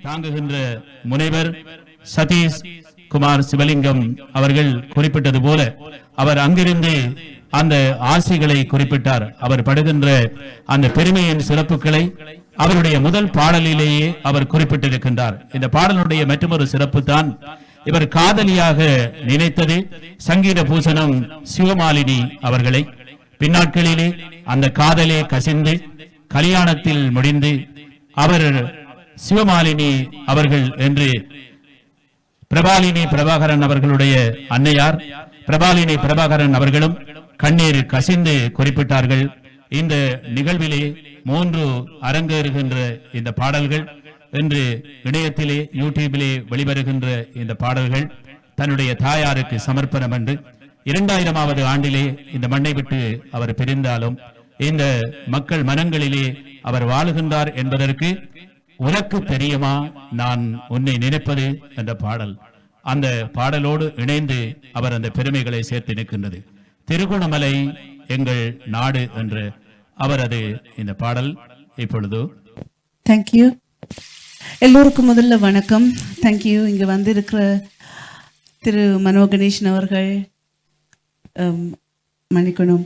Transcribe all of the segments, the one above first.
தாங்குகின்ற முனைவர் சதீஷ் குமார் சிவலிங்கம் அவர்கள் குறிப்பிட்டது போல அவர் அங்கிருந்து அந்த ஆசைகளை குறிப்பிட்டார். அவர் படுகின்ற அந்த பெருமையின் சிறப்புகளை அவருடைய முதல் பாடலிலேயே அவர் குறிப்பிட்டிருக்கின்றார். இந்த பாடலுடைய மற்றொரு சிறப்பு தான் இவர் காதலியாக நினைத்தது சங்கீத பூசணம் சிவமாலினி அவர்களை. பின்னாட்களிலே அந்த காதலே கசிந்து கல்யாணத்தில் முடிந்து அவர் சிவமாலினி அவர்கள் என்று பிரபாலினி பிரபாகரன் அவர்களுடைய அன்னையார் பிரபாலினி பிரபாகரன் அவர்களும் கண்ணீர் கசிந்து குறிப்பிட்டார்கள். இந்த நிகழ்விலே 3 அரங்கேறுகின்ற இந்த பாடல்கள் இன்று இணையத்திலே யூடியூபிலே வெளிவருகின்ற இந்த பாடல்கள் தன்னுடைய தாயாருக்கு சமர்ப்பணம் என்று 2000வது ஆண்டிலே இந்த மண்ணை விட்டு அவர் பிரிந்தாலும் இந்த மக்கள் மனங்களிலே அவர் வாழுகின்றார் என்பதற்கு உனக்கு தெரியுமா நான் உன்னை நினைப்பது என்ற பாடல், அந்த பாடலோடு இணைந்து அவர் அந்த பெருமைகளை சேர்த்து நிற்கின்றது. திருகோணமலை எங்கள் நாடு என்று அவரது இந்த பாடல் இப்பொழுது. தேங்க்யூ. எல்லோருக்கும் முதல்ல வணக்கம். தேங்க்யூ. இங்கே வந்திருக்கிற திரு மனோ கணேசன் அவர்கள், மன்னிக்கணும்,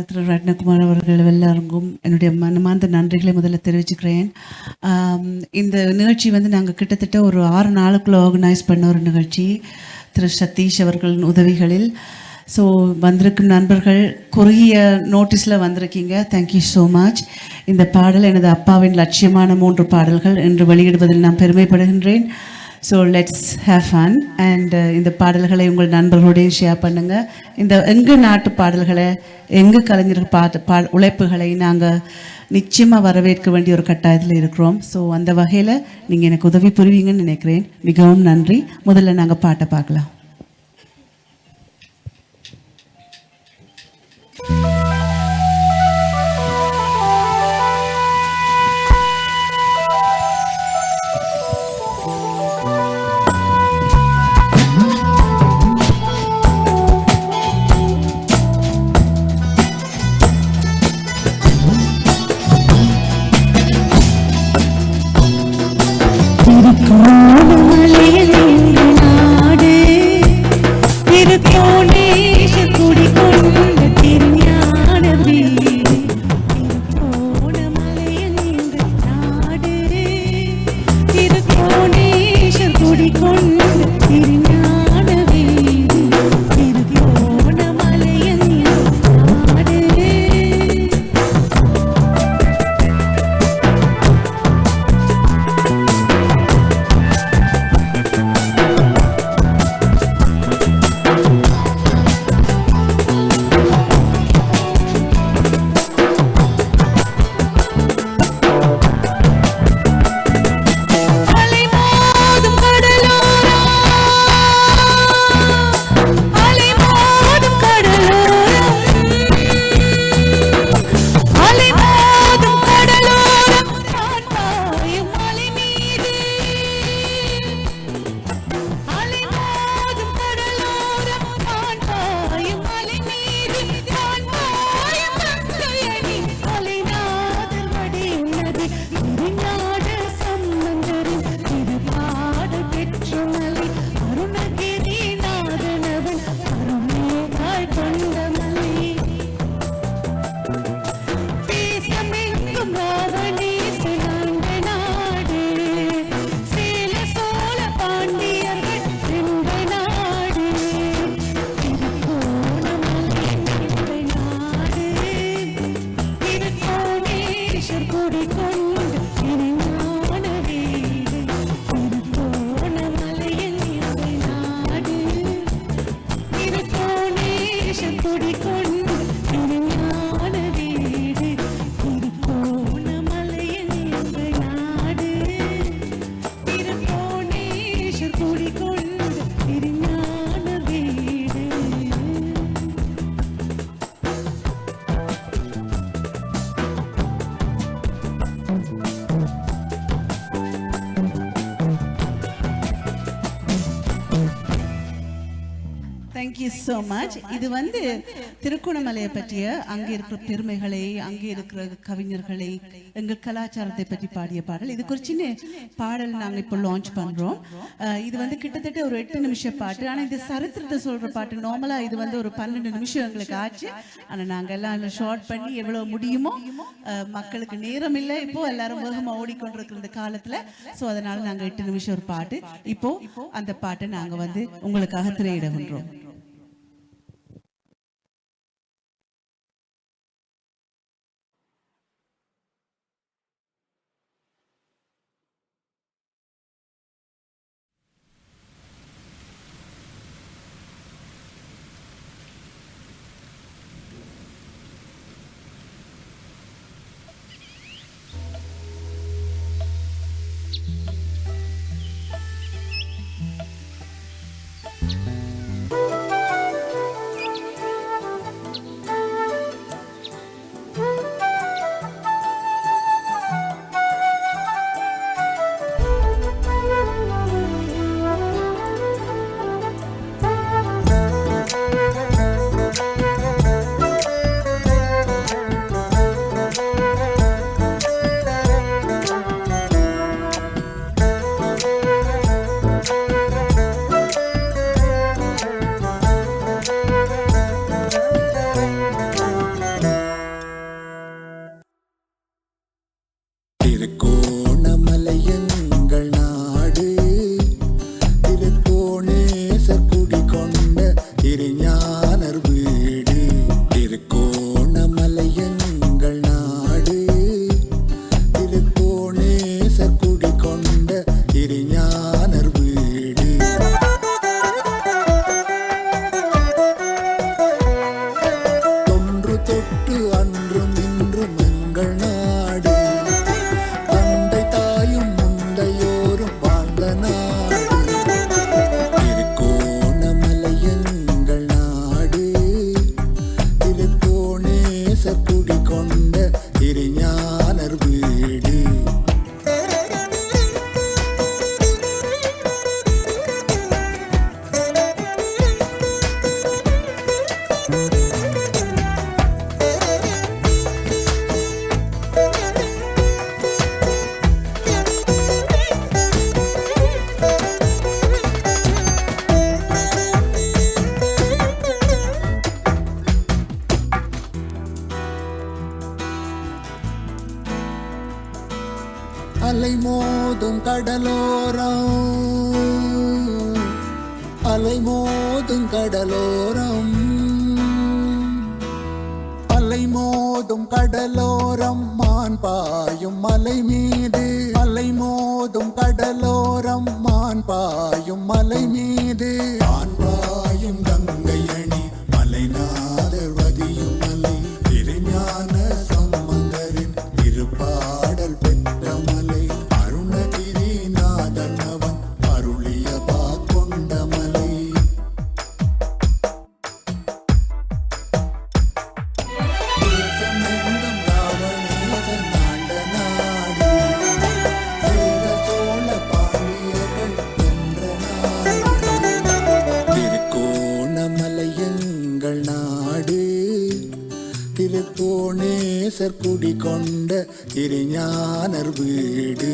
திரு ரத்னகுமார் அவர்கள் எல்லாருக்கும் என்னுடைய மனமார்ந்த நன்றிகளை முதல்ல தெரிவிச்சுக்கிறேன். இந்த நிகழ்ச்சி நாங்கள் கிட்டத்தட்ட ஒரு 6 நாளுக்குள்ள ஆர்கனைஸ் பண்ண ஒரு நிகழ்ச்சி திரு சதீஷ் அவர்களின் உதவிகளில். ஸோ வந்திருக்கும் நண்பர்கள் குறுகிய நோட்டீஸில் வந்திருக்கீங்க. Thank you so much. இந்த பாடல் எனது அப்பாவின் லட்சியமான 3 பாடல்கள் என்று வெளியிடுவதில் நான் பெருமைப்படுகின்றேன். So let's have fun and இந்த பாடல்களை உங்கள் நண்பர்களோடையும் ஷேர் பண்ணுங்கள். இந்த எங்கள் நாட்டு பாடல்களை எங்கள் கலைஞர்கள் உழைப்புகளை நாங்கள் நிச்சயமாக வரவேற்க வேண்டிய ஒரு கட்டாயத்தில் இருக்கிறோம். ஸோ அந்த வகையில் நீங்கள் எனக்கு உதவி புரிவீங்கன்னு நினைக்கிறேன். மிகவும் நன்றி. முதல்ல நாங்கள் பாட்டை பார்க்கலாம். Thank you so much. இது வந்து திருகோணமலையை பற்றிய அங்கே இருக்கிற பெருமைகளை, அங்கே இருக்கிற கவிஞர்களை, எங்கள் கலாச்சாரத்தை பற்றி பாடிய பாடல். இதுக்கு ஒரு சின்ன பாடல் நாங்கள் இப்போ லான்ச் பண்ணுறோம். இது வந்து கிட்டத்தட்ட ஒரு 8 நிமிஷ பாட்டு. ஆனால் இந்த சரித்திரத்தை சொல்கிற பாட்டு நார்மலாக இது வந்து ஒரு 12 நிமிஷம் எங்களுக்கு ஆச்சு. ஆனால் நாங்கள் எல்லாம் ஷார்ட் பண்ணி எவ்வளோ முடியுமோ, மக்களுக்கு நேரம் இல்லை, இப்போ எல்லாரும் வேகமாக ஓடிக்கொண்டிருக்கிற இந்த காலத்தில். ஸோ அதனால நாங்கள் 8 நிமிஷம் ஒரு பாட்டு. இப்போ அந்த பாட்டை நாங்கள் வந்து உங்களுக்காக திரையிடுகின்றோம். அலைமோதும் கடலோரம், அலைமோதும் கடலோரம், அலைமோதும் கடலோரம், மான் பாயும் மலை மீது. அலைமோதும் கடலோரம், மான் பாயும் மலை மீது. மான் பாயும் கங்கை அணி, மலைநாதர் வதியும் மலை. திருஞான சம்பந்தரின் திருப்பாடல் பெற்ற மலை. அருணகிரிநாதன் அவன் அருளிய பாக்கொண்ட மலை. தேசமெங்கும் ராவணேசன் ஆண்ட நாடு. சேர சோழ பாண்டியர்கள் வென்ற நாடு. திருகோணமலை எங்கள் நாடு. திருக்கோணேசர் குடிகொண்ட திருஞானர் வீடு.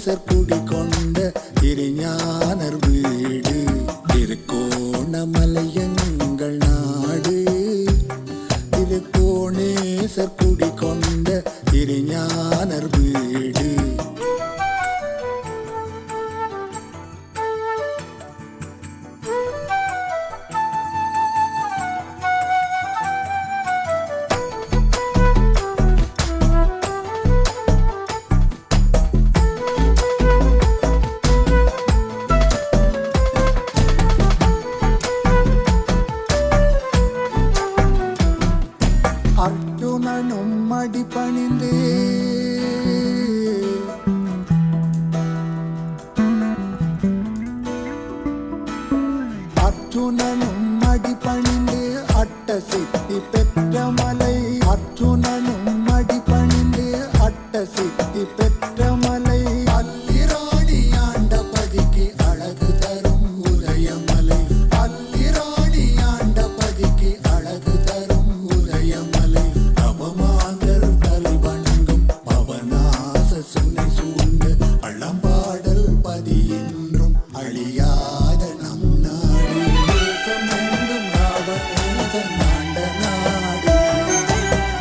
திருகோணேசர் குடிகொண்ட திருஞானர் வீடு திருகோணமலை எங்கள் நாடு திருகோணேசர் குடிகொண்ட திருஞானர் வீடு அர்ஜுனனும் அடிபணிந்து அட்ட சித்தி பெற்ற மலை அர்ஜுனனும் அடிபணிந்து அட்ட சித்தி பெற்ற மலை அல்லிராணி ஆண்டபதிக்கு அழகு தரும் உதயமலை அல்லிராணி ஆண்டபதிக்கு அழகு தரும் உதயமலை அவமாந்தர் தலை வணங்கும் பவனாச சுனை சூழ்ந்து பழம்பாடல் பதி என்றும் அழியாத நம் நாடு தேசமெங்கும் ராவணேசன் ஆண்ட நாடு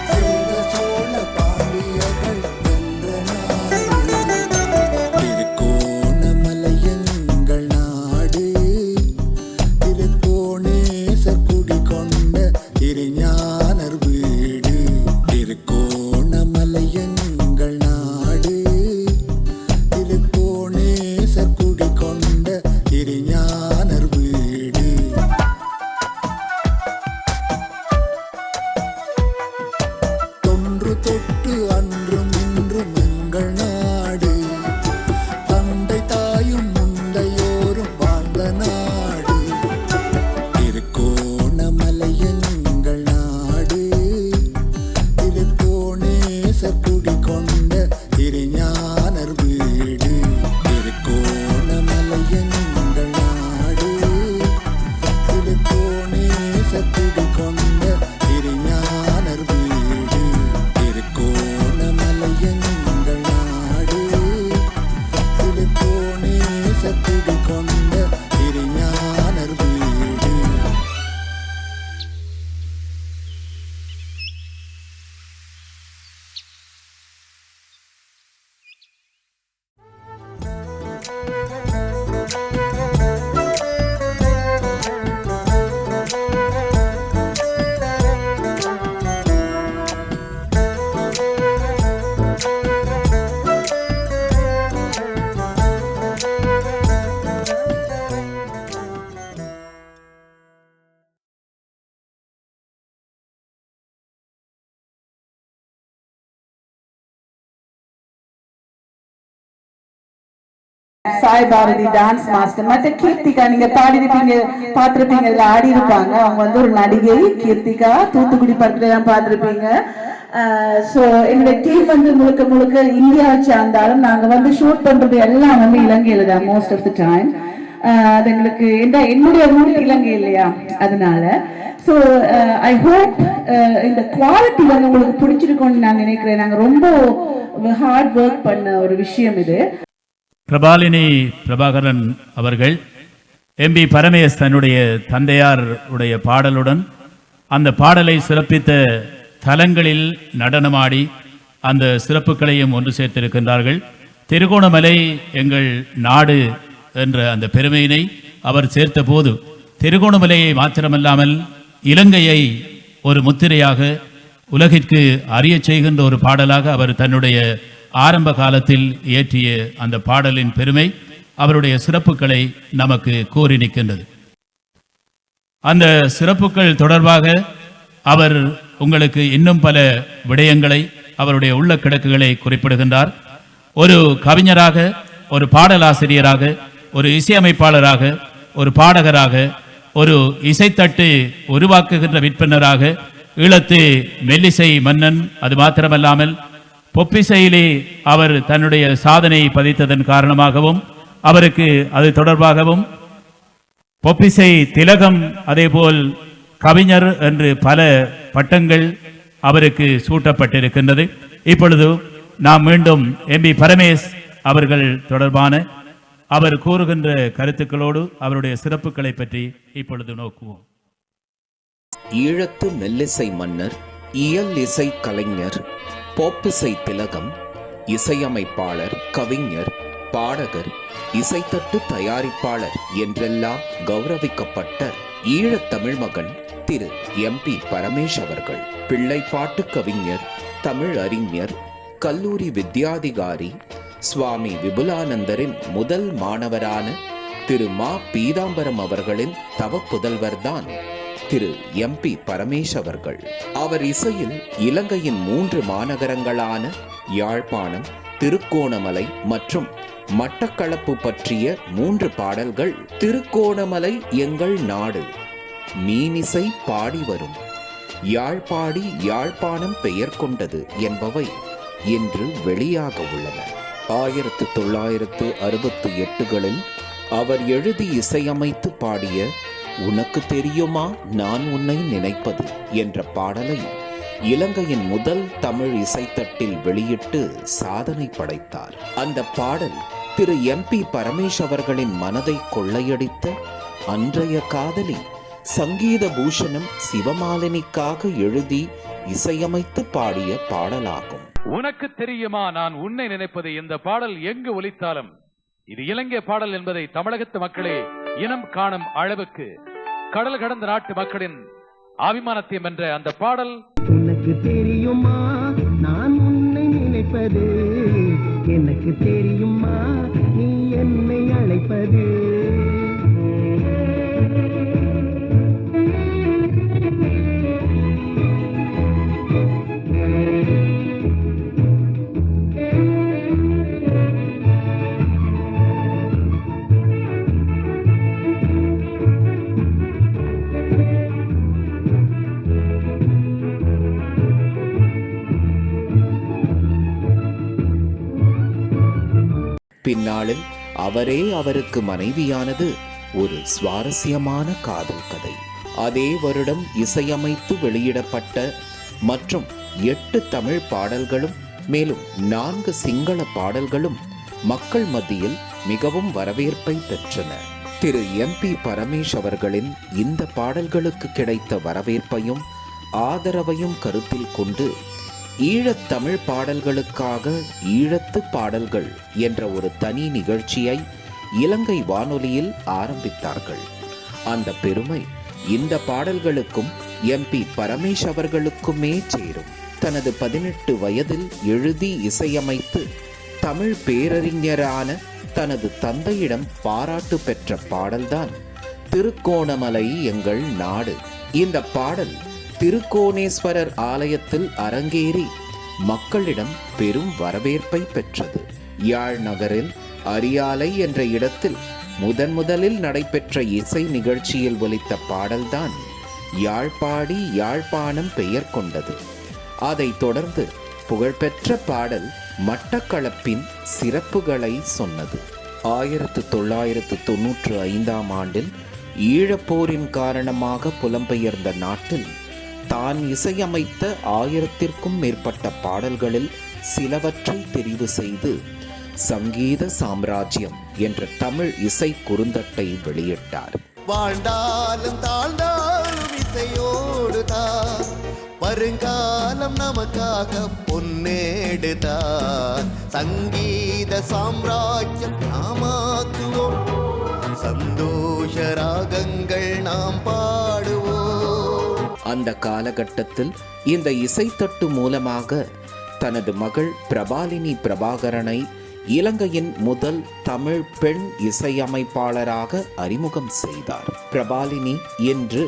செல்வ சோழ பாண்டியர்கள் வென்ற நாடு திருகோணமலை எங்கள் நாடு திருகோணேசர் குடிகொண்ட திருஞானர் வீடு திருகோணமலை எங்கள் நாடு திருகோணேசர் குடிகொண்ட திருஞானர் வீடு தொன்று தொட்டு அன்றும் இன்றும் எங்கள் நாடு தந்தை தாயும் முந்தையோரும் வாழ்ந்த நாடு திருகோணமலை எங்கள் நாடு திருகோணேசர் குடிகொண்ட திருஞானர் வீடு திருகோணமலை எங்கள் நாடு திருகோணேசர் குடிகொண்ட திருஞானர் வீடு திருகோணமலை எங்கள் நாடு திருகோணேசர் குடிகொண்ட திருஞானர் வீடு. சாய் பாரதி டான்ஸ் மாஸ்டர் மற்ற கீர்த்திகா நீங்க பாடிருப்பீங்க பார்த்திருப்பீங்க இதுல ஆடி இருப்பாங்க அவங்க வந்து ஒரு நடிகை கீர்த்திகா தூத்துக்குடி படத்துல எல்லாம் பார்த்திருப்பீங்க சோ என்னோட டீம் வந்து முழுக்க முழுக்க இந்தியாவை சார்ந்தாலும் நாங்க வந்து ஷூட் பண்றது எல்லாம் வந்து இலங்கையில தான் மோஸ்ட் ஆஃப் த டைம் அது எங்களுக்கு என்னுடைய ரூட் இலங்கை இல்லையா அதனால ஸோ ஐ ஹோப் இந்த குவாலிட்டி வந்து உங்களுக்கு பிடிச்சிருக்கும்னு நான் நினைக்கிறேன் நாங்க ரொம்ப ஹார்ட் ஒர்க் பண்ண ஒரு விஷயம் இது பிரபாலினி பிரபாகரன் அவர்கள் எம்பி பரமேஸ் தன்னுடைய தந்தையார் உடைய பாடலுடன் அந்த பாடலை சிறப்பித்த தலங்களில் நடனமாடி அந்த சிறப்புகளையும் ஒன்று சேர்த்திருக்கின்றார்கள். திருகோணமலை எங்கள் நாடு என்ற அந்த பெருமையினை அவர் சேர்த்த போது திருகோணமலையை மாத்திரமல்லாமல் இலங்கையை ஒரு முத்திரையாக உலகிற்கு அறிய செய்கின்ற ஒரு பாடலாக அவர் தன்னுடைய ஆரம்ப காலத்தில் இயற்றிய அந்த பாடலின் பெருமை அவருடைய சிறப்புகளை நமக்கு கூறி நிற்கின்றது. அந்த சிறப்புகள் தொடர்பாக அவர் உங்களுக்கு இன்னும் பல விடயங்களை அவருடைய உள்ள கிடக்குகளை குறிப்பிடுகின்றார். ஒரு கவிஞராக, ஒரு பாடலாசிரியராக, ஒரு இசையமைப்பாளராக, ஒரு பாடகராக, ஒரு இசைத்தட்டு உருவாக்குகின்ற விற்பனராக, ஈழத்து மெல்லிசை மன்னன், அது மாத்திரமல்லாமல் பொப்பிசையிலே அவர் தன்னுடைய சாதனையை பதித்ததன் காரணமாகவும் அவருக்கு அது தொடர்பாகவும் பொப்பிசை திலகம் அதேபோல் கவிஞர் என்று பல பட்டங்கள் அவருக்கு சூட்டப்பட்டிருக்கின்றது. இப்பொழுது நாம் மீண்டும் எம்பி பரமேஸ் அவர்கள் தொடர்பான அவர் கூறுகின்ற கருத்துக்களோடு அவருடைய சிறப்புகளை பற்றி இப்பொழுது நோக்குவோம். ஈழத்து மெல்லிசை மன்னர், இயல் இசை கலைஞர், போப்பிசை திலகம், இசையமைப்பாளர், கவிஞர், பாடகர், இசைத்தட்டு தயாரிப்பாளர் என்றெல்லாம் கௌரவிக்கப்பட்ட ஈழத் தமிழ் மகன் திரு MP பரமேஷ் அவர்கள் பிள்ளைப்பாட்டு கவிஞர், தமிழ் அறிஞர், கல்லூரி வித்யாதிகாரி, சுவாமி விபுலானந்தரின் முதல் மாணவரான திரு மா பீதாம்பரம் அவர்களின் தவ புதல்வர்தான் திரு MP பரமேஷ் அவர்கள். அவர் இசையில் இலங்கையின் 3 மாநகரங்களான யாழ்ப்பாணம், திருக்கோணமலை மற்றும் மட்டக்களப்பு பற்றிய 3 பாடல்கள், திருக்கோணமலை எங்கள் நாடு, மீனிசை பாடி வரும், யாழ்ப்பாடி யாழ்ப்பாணம் பெயர் கொண்டது என்பவை இன்று வெளியாக உள்ளன. 1968களில் அவர் எழுதி இசையமைத்து பாடிய உனக்கு தெரியுமா நான் உன்னை நினைப்பது என்ற பாடலை இலங்கையின் முதல் தமிழ் இசைத்தட்டில் வெளியிட்டு சாதனை படைத்தார். அந்த பாடல் திரு MP பரமேஷ் அவர்களின் மனதை கொள்ளையடித்த அன்றைய காதலி சங்கீத பூஷணம் சிவமாலினிக்காக எழுதி இசையமைத்து பாடிய பாடலாகும். உனக்கு தெரியுமா நான் உன்னை நினைப்பது இந்த பாடல் எங்கு ஒலித்தாலும் இது இலங்கை பாடல் என்பதை தமிழகத்து மக்களே இனம் காணும் அளவுக்கு கடல் கடந்த நாட்டு மக்களின் அபிமானத்தை வென்ற அந்த பாடல். உனக்கு தெரியுமா நான் உன்னை நினைப்பது, எனக்கு தெரியுமா நீ என்னை அழைப்பது. பின்னாளில் அவரே அவருக்கு மனைவியானது ஒரு சுவாரஸ்யமான காதல் கதை. அதே வருடம் இசையமைத்து வெளியிடப்பட்ட மற்றும் 8 தமிழ் பாடல்களும் மேலும் 4 சிங்கள பாடல்களும் மக்கள் மத்தியில் மிகவும் வரவேற்பை பெற்றன. திரு MP பரமேஷ் அவர்களின் இந்த பாடல்களுக்கு கிடைத்த வரவேற்பையும் ஆதரவையும் கருத்தில் கொண்டு ஈழத் தமிழ் பாடல்களுக்காக ஈழத்து பாடல்கள் என்ற ஒரு தனி நிகழ்ச்சியை இலங்கை வானொலியில் ஆரம்பித்தார்கள். அந்த பெருமை இந்த பாடல்களுக்கும் MP பரமேஷ் அவர்களுக்குமே சேரும். தனது 18 வயதில் எழுதி இசையமைத்து தமிழ் பேரறிஞரான தனது தந்தையிடம் பாராட்டு பெற்ற பாடல்தான் திருக்கோணமலை எங்கள் நாடு. இந்த பாடல் திருக்கோணேஸ்வரர் ஆலயத்தில் அரங்கேறி மக்களிடம் பெரும் வரவேற்பை பெற்றது. யாழ் நகரில் அரியாலை என்ற இடத்தில் முதலில் நடைபெற்ற இசை நிகழ்ச்சியில் ஒலித்த பாடல்தான் யாழ்ப்பாடி யாழ்ப்பாணம் பெயர் கொண்டது. அதைத் தொடர்ந்து புகழ்பெற்ற பாடல் மட்டக்களப்பின் சிறப்புகளை சொன்னது. 1995ஆம் ஆண்டில் ஈழப்போரின் காரணமாக புலம்பெயர்ந்த நாட்டில் தான் இசையமைத்த 1000த்திற்கும் மேற்பட்ட பாடல்களில் சிலவற்றை தெரிவு செய்து சங்கீத சாம்ராஜ்யம் என்ற தமிழ் இசை குறுந்தட்டை வெளியிட்டார். வாழ்ந்தாலும் தாழ்ந்தாலும் இசையோடுதான், வருங்காலம் நமக்காக பொன்னேடுதான், சங்கீத சாம்ராஜ்யம் நாமாக்குவோம், சந்தோஷ ராகங்கள் நாம் பாடுவோம். அந்த காலகட்டத்தில் இந்த இசைத்தட்டு மூலமாக தனது மகள் பிரபாலினி பிரபாகரனை இலங்கையின் முதல் தமிழ் பெண் இசையமைப்பாளராக அறிமுகம் செய்தார். பிரபாலினி என்று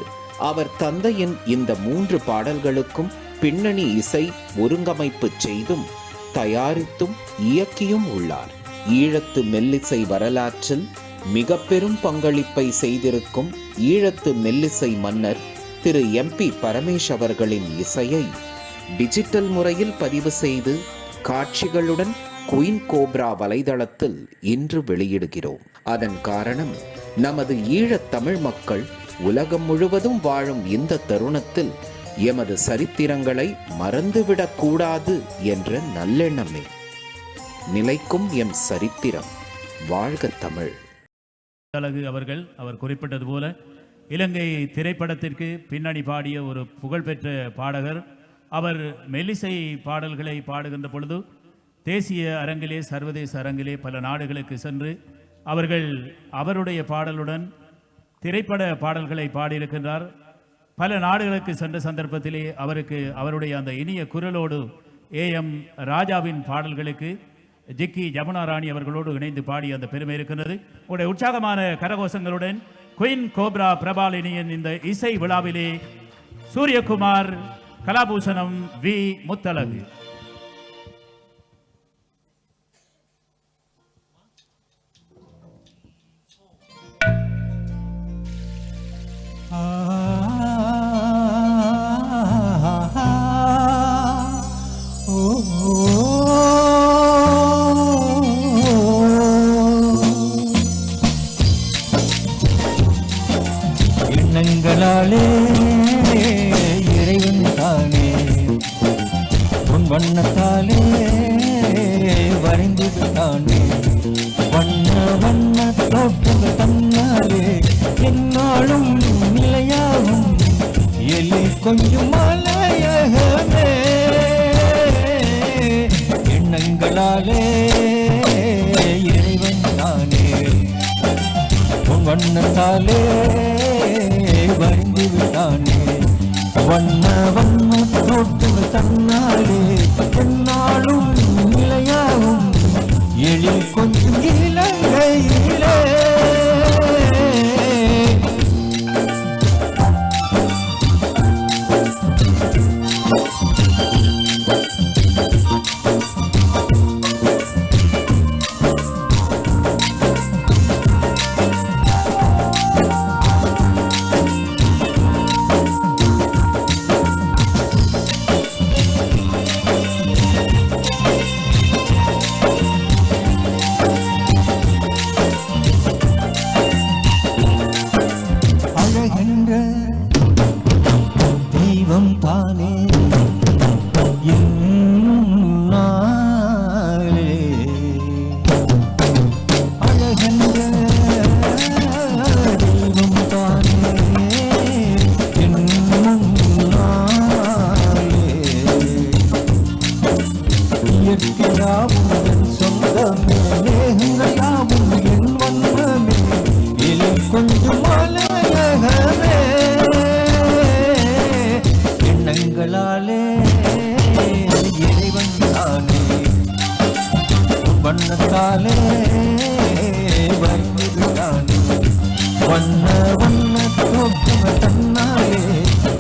அவர் தந்தையின் இந்த 3 பாடல்களுக்கும் பின்னணி இசை ஒருங்கமைப்பு செய்தும் தயாரித்தும் இயக்கியும் உள்ளார். ஈழத்து மெல்லிசை வரலாற்றில் மிக பெரும் பங்களிப்பை செய்திருக்கும் ஈழத்து மெல்லிசை மன்னர் திரு MP பரமேஷ் அவர்களின் இசையை டிஜிட்டல் முறையில் பதிவு செய்து காட்சிகளுடன் குயின் கோப்ரா வலைதளத்தில் இன்று வெளியிடுகிறோம். அதன் காரணம் நமது ஈழத் தமிழ் மக்கள் உலகம் முழுவதும் வாழும் இந்த தருணத்தில் எமது சரித்திரங்களை மறந்துவிடக் கூடாது என்ற நல்லெண்ணமே. நிலைக்கும் எம் சரித்திரம். வாழ்க தமிழ். அழகு அவர் குறிப்பிட்டது போல இலங்கை திரைப்படத்திற்கு பின்னணி பாடிய ஒரு புகழ்பெற்ற பாடகர். அவர் மெல்லிசை பாடல்களை பாடுகின்ற பொழுது தேசிய அரங்கிலே சர்வதேச அரங்கிலே பல நாடுகளுக்கு சென்று அவருடைய பாடலுடன் திரைப்பட பாடல்களை பாடியிருக்கின்றார். பல நாடுகளுக்கு சென்ற சந்தர்ப்பத்திலே அவருடைய அந்த இனிய குரலோடு ஏஎம் ராஜாவின் பாடல்களுக்கு ஜிக்கி ஜமுனா ராணி அவர்களோடு இணைந்து பாடிய அந்த பெருமை இருக்கின்றது. உங்களுடைய உற்சாகமான கரகோஷங்களுடன் குயின் கோப்ரா பிரபாலினியின் இந்த இசை விழாவிலே சூரியகுமார், கலாபூஷணம், வி முத்தழகு. எண்ணங்களாலே இறைவன் தானே உன் வண்ணத்தாலே வரைந்து விட்டானே. வண்ண வண்ண தோட்டங்கள் தன்னாலே என்னாலும் நிலையாகும் எல்லி கொஞ்சம் மலையகமே. எண்ணங்களாலே இறைவன் தானே உன் வண்ணத்தாலே வரைந்து விட்டானே. வண்ண வண்ண தோட்டங்கள் தன்னாலே என்னாலும் நிலையாகும் எழில் கொஞ்சம் இலங்கையிலே. தெய்வம் தானே என்னாலே அழகென்ற தெய்வம் தானே என்னாலே. இயற்கையாவும் என் சொந்தமே, மேகங்களாவும் என் வண்ணமே, இலை கொஞ்சம் மலையகமே. எண்ணங்களாலே இறைவன் தானே வண்ணத்தாலே வரைந்து விட்டானே. வண்ண வண்ண தோட்டங்கள் தன்னாலே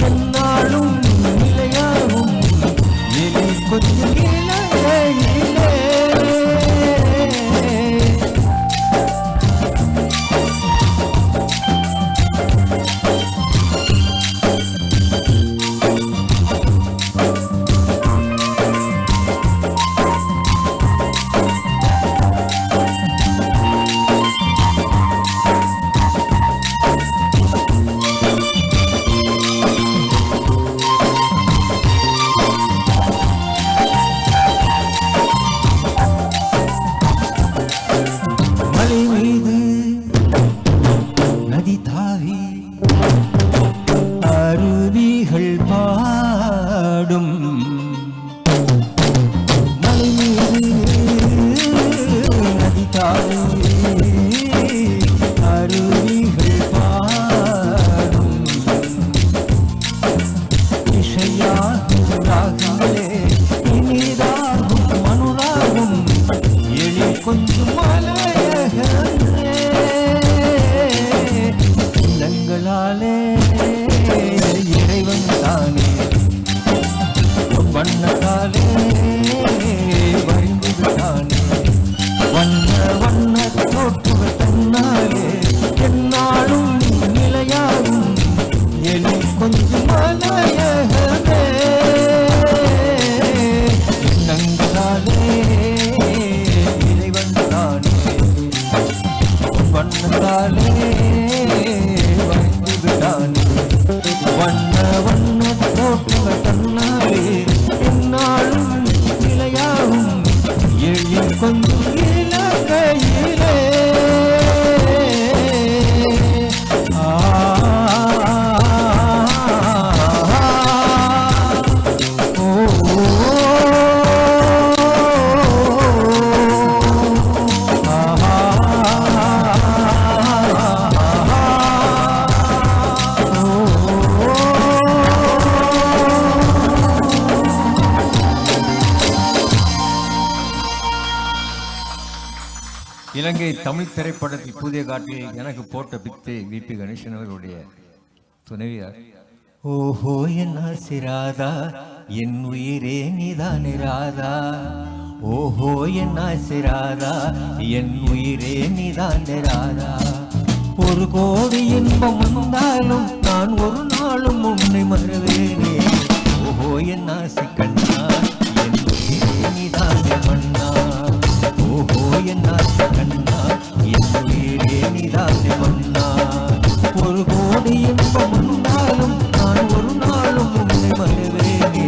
என்னாலும் நிலையாகும் இலை கொஞ்சம் இலையிலே. மலை மீது நதி தாவி அருவிகள் பாடும். மலை மீது நதி தாவி அருவிகள் பாடும். இசையாகும் ராகங்களே இனிதாகும் மனுராகும் எழில் கொஞ்சம் மலையகமே. எண்ணங்களாலே இறைவன் தானே வண்ணத்தாலே வரைந்து விட்டானே. வண்ண வண்ண தோட்டங்கள் தன்னாலே என்னாலும் நிலையாகும் எழில் கொஞ்சம் மலையகமே. எண்ணங்களாலே இறைவன் தானே வண்ணத்தாலே வரைந்து விட்டானே. வண்ண வண்ண தோட்டங்கள் தன்னாலே என்னாலும் நிலையாகும் எழில் கொஞ்சம் இலங்கை தமிழ் திரைப்படத்தில் புதிய காட்டில் எனக்கு போட்ட பித்து விபி கணேசன் அவர்களுடைய துணைவியார். ஓஹோ என் ஆசிராதா என் உயிரே நீதானே ராதா, ஓஹோ என் ஆசிராதா என் உயிரே நீதானே ராதா. ஒரு கோடி இன்பம் வந்தாலும் நான் ஒரு நாளும் உன்னை மறவேனே. ஓஹோ என் ஆசை கண்ணா என் உயிரே நீதானே மன்னா, ஓஹோ என் ஆசை கண்ணா என் உயிரே நீதானே மன்னா. ஒரு கோடி இன்பம் வந்தாலும் நான் ஒரு நாளும் உன்னை மறவேனே.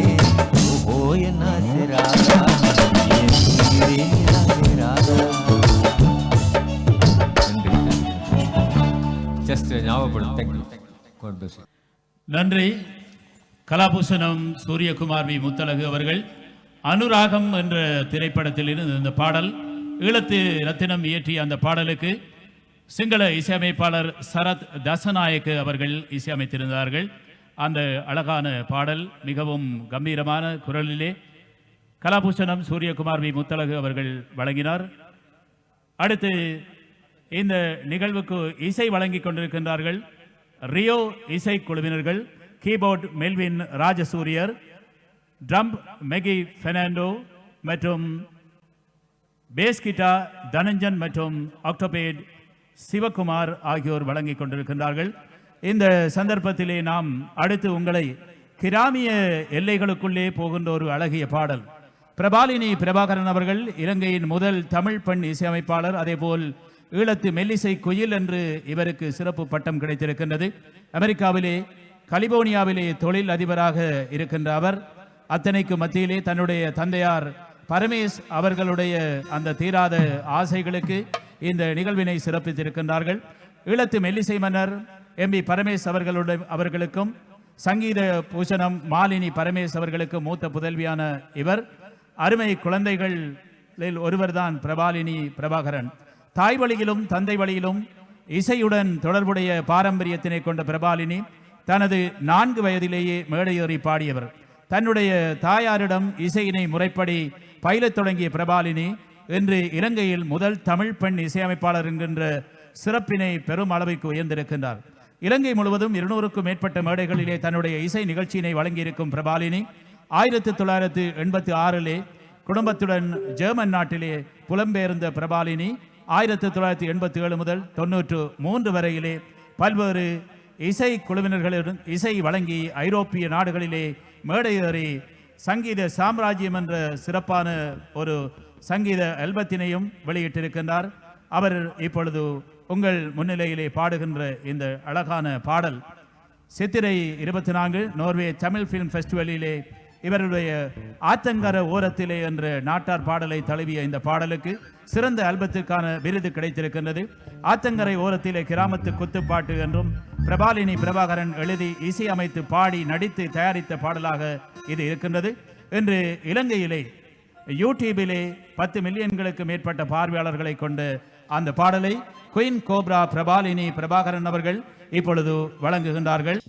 ஓஹோ என் ஆசை ராதா என் உயிரே நீதானே ராதா. ஜஸ்ட் ஞாபகப்படும். தேங்க்யூ. God bless you. நன்றி. கலாபூஷணம் சூரியகுமார் வி முத்தழகு அவர்கள் அனுராகம் என்ற திரைப்படத்தில் இருந்து இந்த பாடல் ஈழத்து ரத்தினம் இயற்றிய அந்த பாடலுக்கு சிங்கள இசையமைப்பாளர் சரத் தசநாயக்கு அவர்கள் இசையமைத்திருந்தார்கள். அந்த அழகான பாடல் மிகவும் கம்பீரமான குரலிலே கலாபூஷணம் சூரியகுமார் வி முத்தழகு அவர்கள் வழங்கினார். அடுத்து இந்த நிகழ்வுக்கு இசை வழங்கிக் கொண்டிருக்கின்றார்கள் ரியோ இசை குழுவினர்கள். கீபோர்ட் மெல்வின் ராஜசூரியர், ட்ரம் மெகி பெர்னாண்டோ மற்றும் பேஸ் கிட்டார் தனஞ்சன் மற்றும் ஆக்டோபேட் சிவகுமார் ஆகியோர் வழங்கிக் கொண்டிருக்கின்றார்கள். இந்த சந்தர்ப்பத்திலே நாம் அடுத்து உங்களை கிராமிய எல்லைகளுக்குள்ளே போகின்ற ஒரு அழகிய பாடல். பிரபாலினி பிரபாகரன் அவர்கள் இலங்கையின் முதல் தமிழ் பெண் இசையமைப்பாளர். அதேபோல் ஈழத்து மெல்லிசை குயில் என்று இவருக்கு சிறப்பு பட்டம் கிடைத்திருக்கின்றது. அமெரிக்காவிலே கலிபோர்னியாவிலே தொழில் அதிபராக இருக்கின்ற அவர் அத்தனைக்கு மத்தியிலே தன்னுடைய தந்தையார் பரமேஷ் அவர்களுடைய அந்த தீராத ஆசைகளுக்கு இந்த நிகழ்வினை சிறப்பித்திருக்கின்றார்கள். ஈழத்து மெல்லிசை மன்னர் எம்பி பரமேஷ் அவர்களுக்கும் சங்கீத பூஷணம் மாலினி பரமேஷ் அவர்களுக்கு மூத்த புதல்வியான இவர் அருமை குழந்தைகளில் ஒருவர்தான் பிரபாலினி பிரபாகரன். தாய் வழியிலும் தந்தை வழியிலும் இசையுடன் தொடர்புடைய பாரம்பரியத்தினை கொண்ட பிரபாலினி தனது 4 வயதிலேயே மேடையேறி பாடியவர். தன்னுடைய தாயாரிடம் இசையினை முறைப்படி பயிலத் தொடங்கிய பிரபாலினி இன்று இலங்கையில் முதல் தமிழ் பெண் இசையமைப்பாளர் என்கின்ற சிறப்பினை பெரும் அளவிற்கு உயர்ந்திருக்கின்றார். இலங்கை முழுவதும் 200க்கும் மேற்பட்ட மேடைகளிலே தன்னுடைய இசை நிகழ்ச்சியினை வழங்கியிருக்கும் பிரபாலினி 1986 குடும்பத்துடன் ஜெர்மன் நாட்டிலே புலம்பெயர்ந்த பிரபாலினி 1987 முதல் 93 வரையிலே பல்வேறு இசை குழுவினர்களுடன் இசை வழங்கி ஐரோப்பிய நாடுகளிலே மேடையேறி சங்கீத சாம்ராஜ்யம் என்ற சிறப்பான ஒரு சங்கீத ஆல்பத்தினையும் வெளியிட்டிருக்கின்றார். அவர் இப்பொழுது உங்கள் முன்னிலையிலே பாடுகின்ற இந்த அழகான பாடல் சித்திரை 24 நோர்வே தமிழ் ஃபிலிம் ஃபெஸ்டிவலிலே இவருடைய ஆத்தங்கர ஓரத்திலே என்ற நாட்டார் பாடலை தழுவிய இந்த பாடலுக்கு சிறந்த ஆல்பத்திற்கான விருது கிடைத்திருக்கின்றது. ஆத்தங்கரை ஓரத்திலே கிராமத்து குத்துப்பாட்டு என்றும் பிரபாலினி பிரபாகரன் எழுதி இசையமைத்து பாடி நடித்து தயாரித்த பாடலாக இது இருக்கின்றது. இன்று இலங்கையிலே யூடியூபிலே 10 மில்லியன்களுக்கு மேற்பட்ட பார்வையாளர்களை கொண்ட அந்த பாடலை குயின் கோப்ரா பிரபாலினி பிரபாகரன் அவர்கள் இப்பொழுது வழங்குகின்றார்கள்.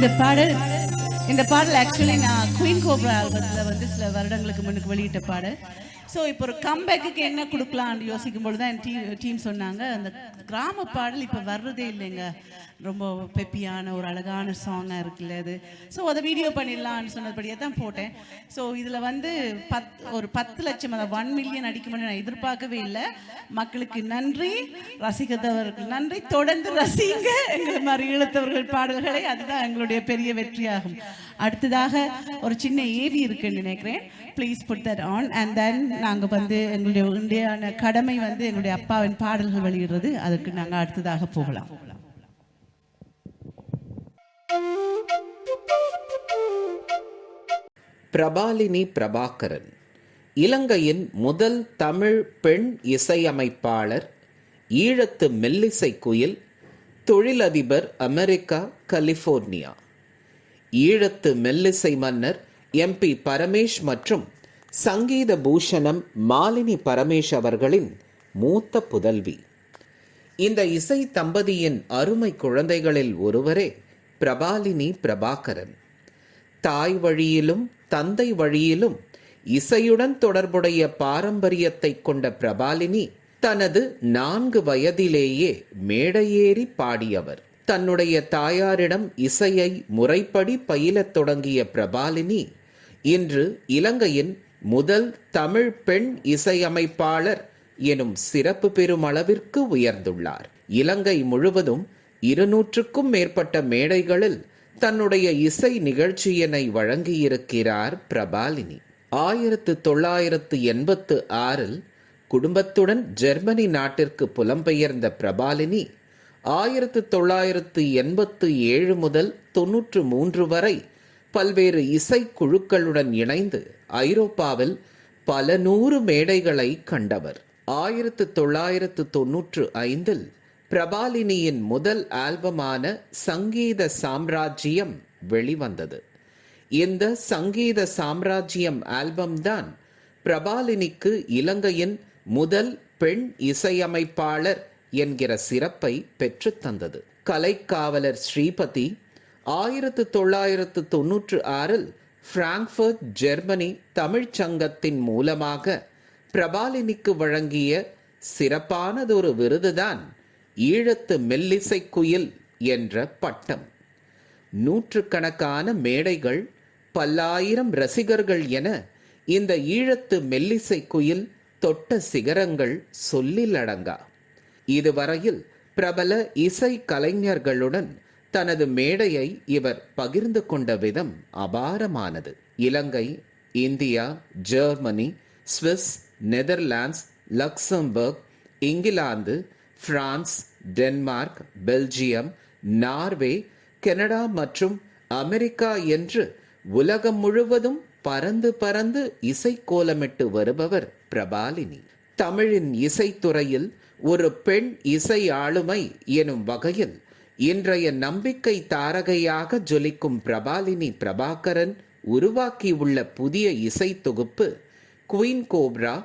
இந்த பாடல் ஆக்சுவலி நான் குயின் கோப்ரா ஆல்பத்தில் வந்து சில வருடங்களுக்கு முன்னுக்கு வெளியிட்ட பாடல். ஸோ இப்போ ஒரு கம்பேக்கு என்ன கொடுக்கலான்னு யோசிக்கும் பொழுது தான் என் டீம் சொன்னாங்க, அந்த கிராம பாடல் இப்போ வர்றதே இல்லைங்க, ரொம்ப பெப்பியான ஒரு அழகான சாங்காக இருக்குல்ல அது. ஸோ அதை வீடியோ பண்ணிடலான்னு சொன்னபடியே தான் போட்டேன். ஸோ இதில் வந்து ஒரு 10 லட்சம், அதை 1 மில்லியன் அடிக்கும்னு நான் எதிர்பார்க்கவே இல்லை. மக்களுக்கு நன்றி, ரசிகத்தவர்கள் நன்றி, தொடர்ந்து ரசிங்க எங்கள் மாதிரி ஈழத்தவர்கள் பாடல்களை, அதுதான் எங்களுடைய பெரிய வெற்றியாகும். அடுத்ததாக ஒரு சின்ன ஏவி இருக்குன்னு நினைக்கிறேன், please put that on and then நாங்கள் வந்து எங்களுடைய இந்தியான கடமை வந்து எங்களுடைய அப்பாவின் பாடல்கள் வெளியிடுறது, அதுக்கு நாங்கள் அடுத்ததாக போகலாம். பிரபாலினி பிரபாகரன் இலங்கையின் முதல் தமிழ் பெண் இசையமைப்பாளர், ஈழத்து மெல்லிசை குயில், தொழிலதிபர், அமெரிக்கா, கலிபோர்னியா. ஈழத்து மெல்லிசை மன்னர் MP பரமேஷ் மற்றும் சங்கீத பூஷணம் மாலினி பரமேஷ் அவர்களின் மூத்த புதல்வி. இந்த இசை தம்பதியின் அருமை குழந்தைகளில் ஒருவரே பிரபாலினி பிரபாகரன். தாய் வழியிலும் தந்தை வழியிலும் இசையுடன் தொடர்புடைய பாரம்பரியத்தை கொண்ட பிரபாலினி தனது 4 வயதிலேயே மேடையேறி பாடியவர். தன்னுடைய தாயாரிடம் இசையை முறைப்படி பயிலத் தொடங்கிய பிரபாலினி இன்று இலங்கையின் முதல் தமிழ் பெண் இசையமைப்பாளர் எனும் சிறப்பு பெறும் அளவிற்கு உயர்ந்துள்ளார். இலங்கை முழுவதும் 200க்கும் மேற்பட்ட மேடைகளில் தன்னுடைய இசை நிகழ்ச்சியினை வழங்கியிருக்கிறார் பிரபாலினி. 1986 குடும்பத்துடன் ஜெர்மனி நாட்டிற்கு புலம்பெயர்ந்த பிரபாலினி 1987 முதல் 93 வரை பல்வேறு இசை குழுக்களுடன் இணைந்து ஐரோப்பாவில் பல 100 மேடைகளை கண்டவர். 1995 பிரபாலினியின் முதல் ஆல்பமான சங்கீத சாம்ராஜ்யம் வெளிவந்தது. இந்த சங்கீத சாம்ராஜ்யம் ஆல்பம்தான் பிரபாலினிக்கு இலங்கையின் முதல் பெண் இசையமைப்பாளர் என்கிற சிறப்பை பெற்றுத்தந்தது. கலைக்காவலர் ஸ்ரீபதி 1996 பிராங்க்ஃபர்ட் ஜெர்மனி தமிழ்ச் சங்கத்தின் மூலமாக பிரபாலினிக்கு வழங்கிய சிறப்பானதொரு விருதுதான் ஈழத்து மெல்லிசை குயில் என்ற பட்டம். 100கணக்கான மேடைகள், பல்லாயிரம் ரசிகர்கள் என இந்த ஈழத்து மெல்லிசை குயில் தொட்ட சிகரங்கள் சொல்லில் அடங்கா. இதுவரையில் பிரபல இசை கலைஞர்களுடன் தனது மேடையை இவர் பகிர்ந்து கொண்ட விதம் அபாரமானது. Ilangai, India, Germany, Swiss, Netherlands, Luxembourg, England, France, Denmark, Belgium, Norway, Canada மற்றும் அமெரிக்கா என்று உலகம் முழுவதும் பறந்து பறந்து இசை கோலமிட்டு வருபவர் பிரபாலினி. தமிழின் இசைத்துறையில் ஒரு பெண் இசை ஆளுமை எனும் வகையில் இன்றைய நம்பிக்கை தாரகையாக ஜொலிக்கும் பிரபாலினி பிரபாகரன் உருவாக்கியுள்ள புதிய இசை தொகுப்பு குயின் கோப்ரா,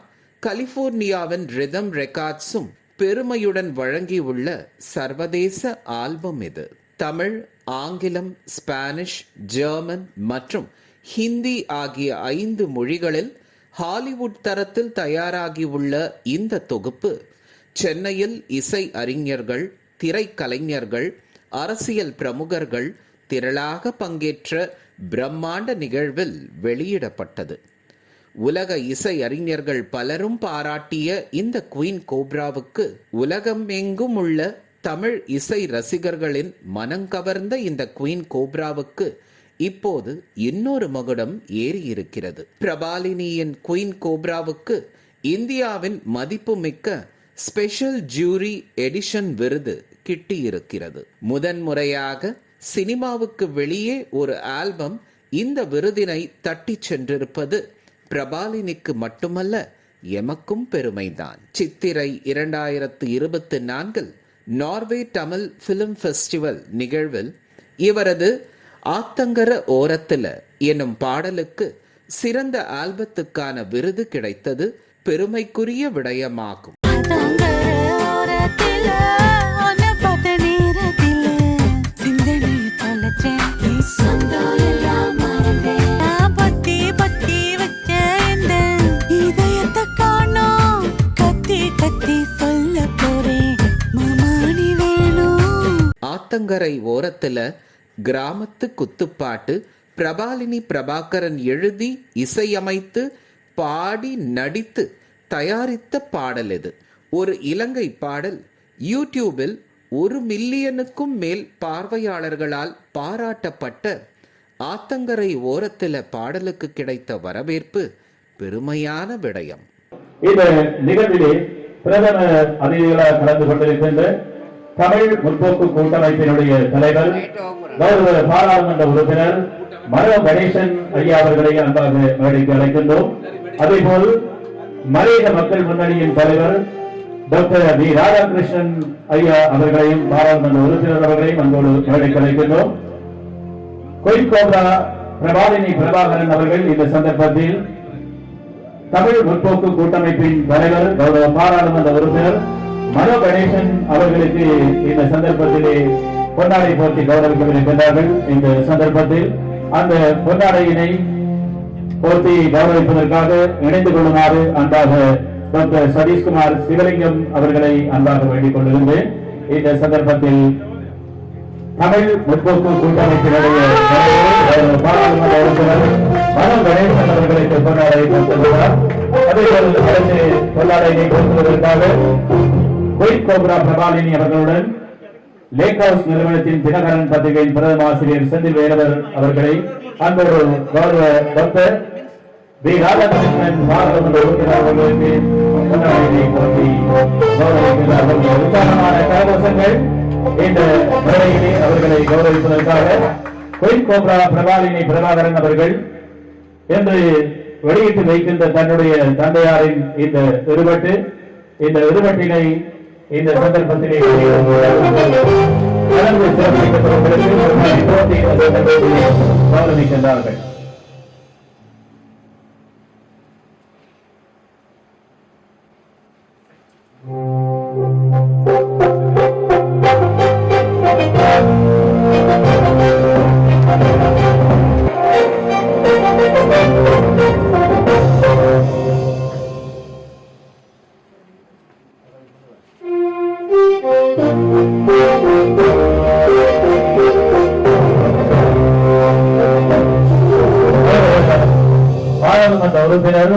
கலிபோர்னியாவின் ரிதம் ரெக்கார்ட்ஸும் பெருமையுடன் வழங்கியுள்ள சர்வதேச ஆல்பம் இது. தமிழ், ஆங்கிலம், ஸ்பானிஷ், ஜெர்மன் மற்றும் ஹிந்தி ஆகிய 5 மொழிகளில் ஹாலிவுட் தரத்தில் தயாராகியுள்ள இந்த தொகுப்பு சென்னையில் இசை அறிஞர்கள், திரைக்கலைஞர்கள், அரசியல் பிரமுகர்கள் திரளாக பங்கேற்ற பிரம்மாண்ட நிகழ்வில் வெளியிடப்பட்டது. உலக இசை அறிஞர்கள் பலரும் பாராட்டிய இந்த குயின் கோப்ராவுக்கு உலகம் எங்கும் உள்ள தமிழ் இசை ரசிகர்களின் மனங்கவர்ந்த இந்த குயின் கோப்ராவுக்கு இப்போது இன்னொரு மகுடம் ஏறி இருக்கிறது. பிரபாலினியின் குயின் கோப்ராவுக்கு இந்தியாவின் மதிப்புமிக்க ஸ்பெஷல் ஜூரி எடிஷன் விருது கிட்டியிருக்கிறது. முதன்முறையாக சினிமாவுக்கு வெளியே ஒரு ஆல்பம் இந்த விருதினை தட்டி சென்றிருப்பது பிரபாலினிக்கு மட்டுமல்ல, எமக்கும் பெருமைதான். சித்திரை 2024 நார்வே தமிழ் பிலிம் ஃபெஸ்டிவல் நிகழ்வில் இவரது ஆத்தங்கர ஓரத்துல என்னும் பாடலுக்கு சிறந்த ஆல்பத்துக்கான விருது கிடைத்தது பெருமைக்குரிய விடயமாகும். ஆத்தங்கரை ஓரத்துல கிராமத்து குத்துப்பாட்டு பிரபாலினி பிரபாகரன் எழுதி இசையமைத்து பாடி நடித்து தயாரித்த பாடல் இது. ஒரு இலங்கை பாடல் யூடியூபில் 1 மில்லியனுக்கும் மேல் பார்வையாளர்களால் பாராட்டப்பட்ட ஆத்தங்கரை ஓரத்தில் பாடலுக்கு கிடைத்த வரவேற்பு பெருமையான விடயம். இந்த நிகழ்விலே பிரதம அதிதிகளாக கலந்து கொண்டிருக்கின்ற தமிழ் முற்போக்கு கூட்டமைப்பினுடைய தலைவர் கௌரவ பாராளுமன்ற உறுப்பினர் மனோ கணேசன் ஐயா அவர்களை அன்பாக மேடைக்கு அழைக்கின்றோம். அதேபோல் மலையக மக்கள் முன்னணியின் தலைவர் டாக்டர் வி ராதாகிருஷ்ணன் ஐயா அவர்களையும் பாராளுமன்ற உறுப்பினர் அவர்களையும் அன்போடு மேடைக்கு அழைக்கின்றோம். குயின் கோப்ரா பிரபாலினி பிரபாகரன் அவர்கள் இந்த சந்தர்ப்பத்தில் தமிழ் முற்போக்கு கூட்டமைப்பின் தலைவர் கௌரவ பாராளுமன்ற உறுப்பினர் மனோ கணேசன் அவர்களுக்கு இந்த சந்தர்ப்பத்திலே பொன்னாடை போட்டி கௌரவிக்கவிருக்கின்றார்கள். இந்த சந்தர்ப்பத்தில் அந்த பொன்னாடையினை போட்டி கௌரவிப்பதற்காக இணைந்து கொள்ளுமாறு அன்பாக டாக்டர் சதீஷ்குமார் சிவலிங்கம் அவர்களை அன்பாக வேண்டிக் கொண்டிருந்தேன். இந்த சந்தர்ப்பத்தில் தமிழ் முற்போக்கு கூட்டமைப்பினுடைய பாராளுமன்ற உறுப்பினர் மனோ கணேசன் அவர்களுக்கு பொன்னாடை கொடுத்திருக்கிறார். அதேபோல் அரசு பொன்னாடையை கொடுப்பதற்காக குயின் கோப்ரா பிரபாலினி அவர்களுடன் லேக் ஹவுஸ் நிறுவனத்தின் தினகரன் பத்திரிகையின் பிரதம ஆசிரியர் செந்தில் வேலவர் அவர்களை அன்போடு கௌரவ டாக்டர் வி ராதாகிருஷ்ணன் பாராளுமன்ற உறுப்பினர் அவர்களுக்கு பொன்னாடையை கொடுத்து கௌரவிக்கிறார்கள். உற்சாகமான கரகோஷங்கள் இந்த மேடையிலே அவர்களை கௌரவிப்பதற்காக குயின் கோப்ரா பிரபாலினி பிரபாகரன் அவர்கள் என்று வெளியிட்டு வைக்கின்ற தன்னுடைய தந்தையாரின் இந்த இருவட்டினை இந்த சந்தர்ப்பத்திலே கௌரவிக்கின்றார்கள். பாராளுமன்ற உறுப்பினர்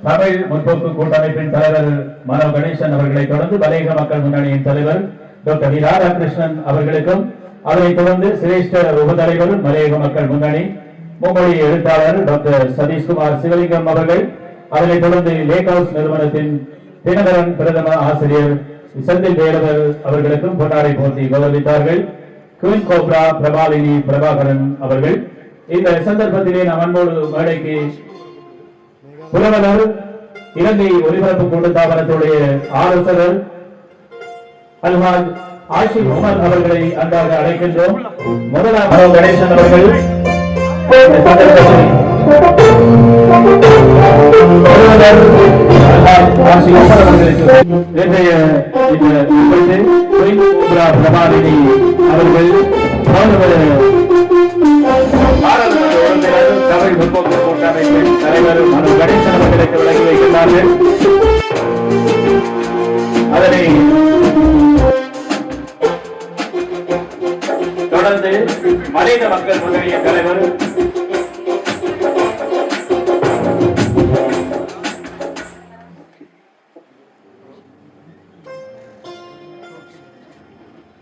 தமிழ் முற்போக்கு கூட்டமைப்பின் தலைவர் மனோ கணேசன் அவர்களை தொடர்ந்து மலையக மக்கள் முன்னணியின் தலைவர் டாக்டர் வி ராதாகிருஷ்ணன் அவர்களுக்கும், அதனைத் தொடர்ந்து சிரேஷ்ட உபதலைவர் மலையக மக்கள் முன்னணி மும்மொழி எழுத்தாளர் டாக்டர் சதீஷ்குமார் சிவலிங்கம் அவர்கள், அதனைத் தொடர்ந்து லேக் ஹவுஸ் நிறுவனத்தின் தினகரன் பிரதம ஆசிரியர் செந்தில் வேலவர் அவர்களுக்கும் பொன்னாடை போட்டி கௌரவித்தார்கள். குயின் கோப்ரா பிரபாலினி பிரபாகரன் அவர்கள் இந்த சந்தர்ப்பத்திலே நாம் அன்போடு மேடைக்கு புலவர் இலங்கை ஒலிபரப்பு கூட்டுத்தாபனத்துடைய ஆலோசகர் அல்ஹாஜ் ஆஷிப் உமர் அவர்களை அன்பாக அழைக்கின்றோம். முதலாவது கணேசன் அவர்கள் பிரபாலினி அவர்கள் தமிழ் முற்போக்கு கூட்டமைப்பின் தலைவர் மனோ கணேசன் அவர்களுக்கு வழங்கி வைக்கின்றார்கள். அதனை தொடர்ந்து மலையக மக்கள் முன்னணியின் தலைவர்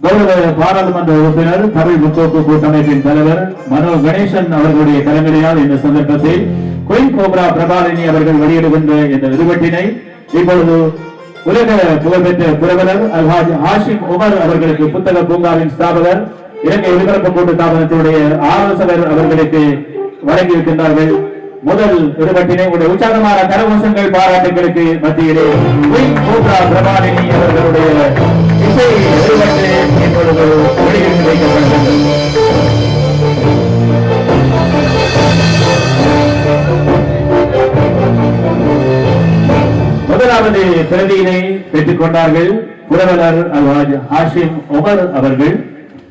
கௌரவ பாராளுமன்ற உறுப்பினர் தமிழ் முற்போக்கு கூட்டமைப்பின் தலைவர் மனோ கணேசன் அவர்களுடைய தலைமையால் இந்த சந்தர்ப்பத்தில் குயின் கோப்ரா பிரபாலினி அவர்கள் வெளியிடுகின்ற இந்த இருவட்டினை இப்பொழுது உலக புகழ்பெற்ற புரவலர் அல்ஹாஜ் ஆஷிப் உமர் அவர்களுக்கு புத்தக பூங்காவின் ஸ்தாபகர் இலங்கை ஒலிபரப்பு கூட்டுத்தாபனத்தினுடைய ஆலோசகர் அவர்களுக்கு வழங்கியிருக்கின்றார்கள். முதல் இருவட்டினை உடைய உற்சாகமான கரகோஷங்கள் பாராட்டுகளுக்கு மத்தியிலே குயின் கோப்ரா பிரபாலினி அவர்களுடைய இசை இருவட்டிலே இப்பொழுது வெளியிட்டு வைக்கப்படுகிறது. முதலாவது பிரதியினை பெற்றுக் கொண்டார்கள் புரவலர் அல்ஹாஜ் ஆஷிம் உமர் அவர்கள்.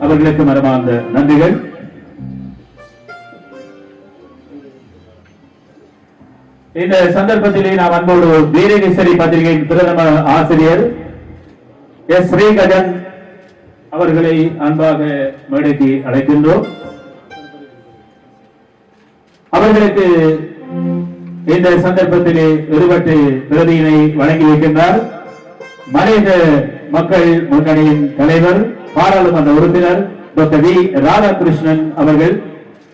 அவர்களுக்கு மனமார்ந்த நன்றிகள். இந்த சந்தர்ப்பத்திலே நாம் அன்போடு வீரகேசரி பத்திரிகையின் பிரதம ஆசிரியர் எஸ் ஸ்ரீகஜன் அவர்களை அன்பாக மேடைக்கு அழைக்கின்றோம். அவர்களுக்கு இந்த சந்தர்ப்பத்திலே இருவட்டு பிரதியினை வழங்கி வைக்கின்றார் மலையக மக்கள் முன்னணியின் தலைவர் பாராளுமன்ற உறுப்பினர் டாக்டர் வி ராதாகிருஷ்ணன் அவர்கள்.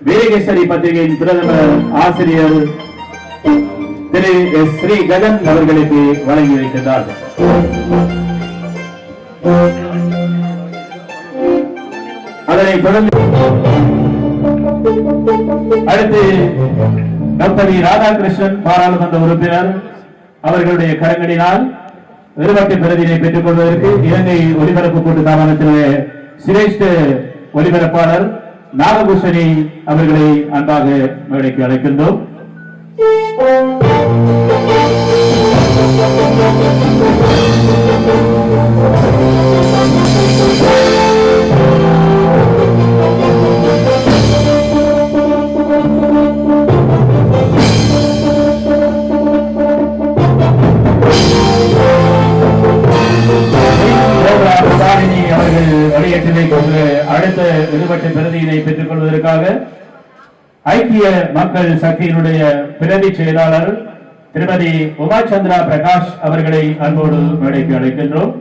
வீரகேசரி பத்திரிகையின் பிரதம ஆசிரியர் திரு எஸ் ஸ்ரீ ககன் அவர்களுக்கு வழங்கி வைக்கின்றார். அதனை தொடர்ந்து அடுத்து டாக்டர் வி ராதாகிருஷ்ணன் பாராளுமன்ற உறுப்பினர் அவர்களுடைய கரங்களினால் இருவட்டு பிரதியினை பெற்றுக் கொள்வதற்கு இலங்கை ஒலிபரப்பு கூட்டு தாபனத்தினுடைய சிரேஷ்ட ஒலிபரப்பாளர் நாகபூஷணி அவர்களை அன்பாக மேடைக்கு அழைக்கின்றோம். அவர்கள் வெளியேற்றத்தை கொண்டு அடுத்த இருவட்டு பிரதியினை பெற்றுக் கொள்வதற்காக ஐக்கிய மக்கள் சக்தியினுடைய பிரதி செயலாளர் திருமதி உமா சந்திரா பிரகாஷ் அவர்களை அன்போடு மேடைக்கு அழைக்கின்றோம்.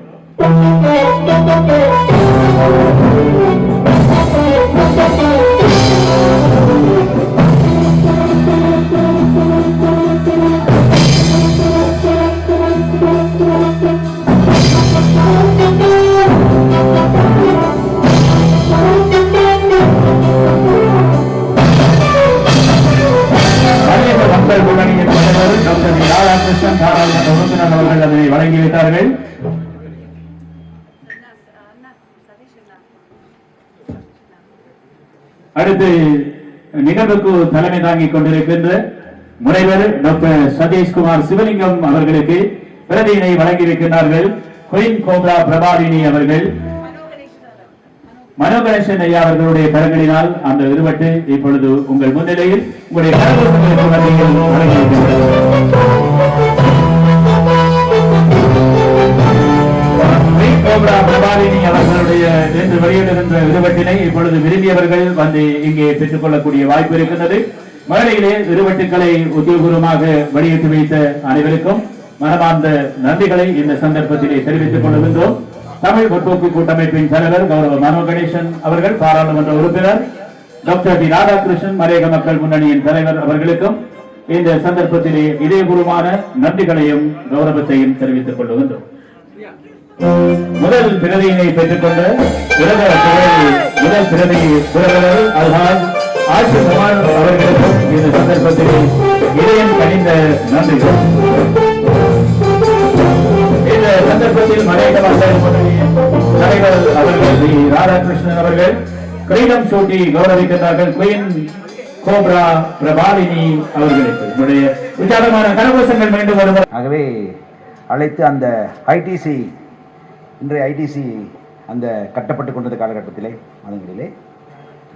மக்கள் முன்னணியின் தலைவர் டாக்டர் வி ராதாகிருஷ்ணன் பாராளுமன்ற உறுப்பினர் அவர்கள் அதனை வழங்கி வைத்தார்கள். அடுத்து நிகழ்வுக்கு தலைமை தாங்கிக் கொண்டிருக்கின்ற முனைவர் டாக்டர் சதீஷ்குமார் சிவலிங்கம் அவர்களுக்கு பிரதியினை வழங்கி வைக்கின்றார்கள். குயின் கோப்ரா பிரபாரினி அவர்கள் மனோகணேசன் ஐயா அவர்களுடைய கரங்களினால் அந்த இருவட்டு இப்பொழுது உங்கள் முன்னிலையில் உங்களுடைய கரகோஷங்களுக்கு மத்தியில் வழங்கியிருக்கின்றது. பிரபாரினி அவர்களுடைய இன்று வெளியிடுகின்ற இருவட்டினை இப்பொழுது விரும்பியவர்கள் வந்து இங்கே பெற்றுக் கொள்ளக்கூடிய வாய்ப்பு இருக்கின்றது. மேடையிலே இருவட்டுக்களை உத்தியோகபூர்வமாக வெளியிட்டு வைத்த அனைவருக்கும் மனமார்ந்த நன்றிகளை இந்த சந்தர்ப்பத்திலே தெரிவித்துக் கொள்கின்றோம். தமிழ் முற்போக்கு கூட்டமைப்பின் தலைவர் கௌரவ மனோ கணேசன் அவர்கள், பாராளுமன்ற உறுப்பினர் டாக்டர் வி ராதாகிருஷ்ணன், மலையக மக்கள் முன்னணியின் தலைவர் அவர்களுக்கும் இந்த சந்தர்ப்பத்திலே இதயபூர்வமான நன்றிகளையும் கௌரவத்தையும் தெரிவித்துக் கொள்கின்றோம். முதல் பிரதியினை பெற்றுக் கொண்ட முதல் பிரதி பிறகு அல்ஹாஜ் ஆஷிக் குமார் அவர்களுக்கும் இந்த சந்தர்ப்பத்திலே இதயம் கனிந்த நன்றிகள். இந்த சந்தர்ப்பத்தில் மலையக மக்கள் முன்னணியின் தலைவர் அவர்கள் வி ராதாகிருஷ்ணன் அவர்கள் கிரீடம் சூட்டி கௌரவிக்கின்றார்கள். குயின் கோப்ரா பிரபாலினி அவர்களுக்கு உங்களுடைய விசாரமான கரகோஷங்கள் மீண்டும் வருவார். ஆகவே அழைத்து அந்த ஐடிசி, இன்றைய ஐடிசி அந்த கட்டப்பட்டு கொண்டது காலகட்டத்திலே அதங்களிலே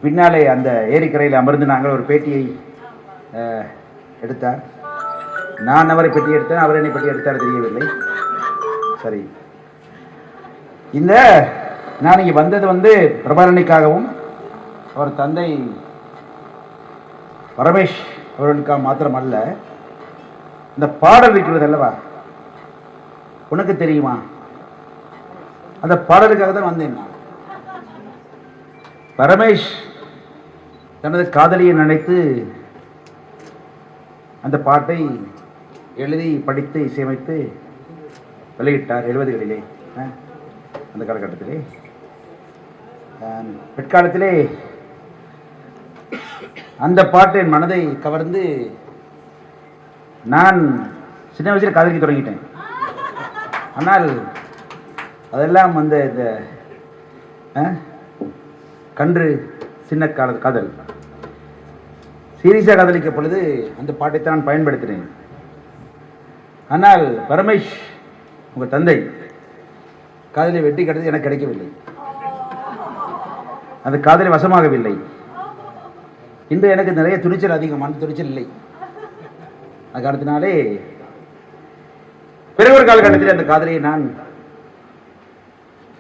பின்னாலே அந்த ஏரிக்கரையில் அமர்ந்து நாங்கள் ஒரு பேட்டியை எடுத்தார். நான் அவரை பெட்டி எடுத்தேன், அவர் என்னை பெட்டி எடுத்தார் தெரியவில்லை. சரி, இந்த நான் இங்கே வந்தது பிரபாரணிக்காகவும் அவர் தந்தை பரமேஷ் அவர்களுக்காக மாத்திரம் அல்ல. இந்த பாடல் இருக்கிறது அல்லவா, உனக்கு தெரியுமா, அந்த பாடலுக்காக தான் வந்தேன். பரமேஷ் தனது காதலியை நினைத்து அந்த பாட்டை எழுதி படித்து இசையமைத்து வெளியிட்டார் 70களிலே. அந்த காலகட்டத்திலே பிற்காலத்திலே அந்த பாட்டு என் மனதை கவர்ந்து நான் சின்ன வயசில் காதலிக்க தொடங்கிட்டேன். ஆனால் அதெல்லாம் இந்த கன்று சின்ன காதல் சீரியஸாக காதலிக்க பொழுது அந்த பாட்டைத்தான் நான் பயன்படுத்தினேன். ஆனால் பரமேஷ் உங்கள் தந்தை காதலை வெட்டி கிடைத்தது எனக்கு கிடைக்கவில்லை, அந்த காதலை வசமாகவில்லை. இன்று எனக்கு நிறைய துணிச்சல் அதிகம், மன துணிச்சல் இல்லை. அந்த காரணத்தினாலே பிறகு ஒரு காலகட்டத்தில் அந்த காதலியை நான்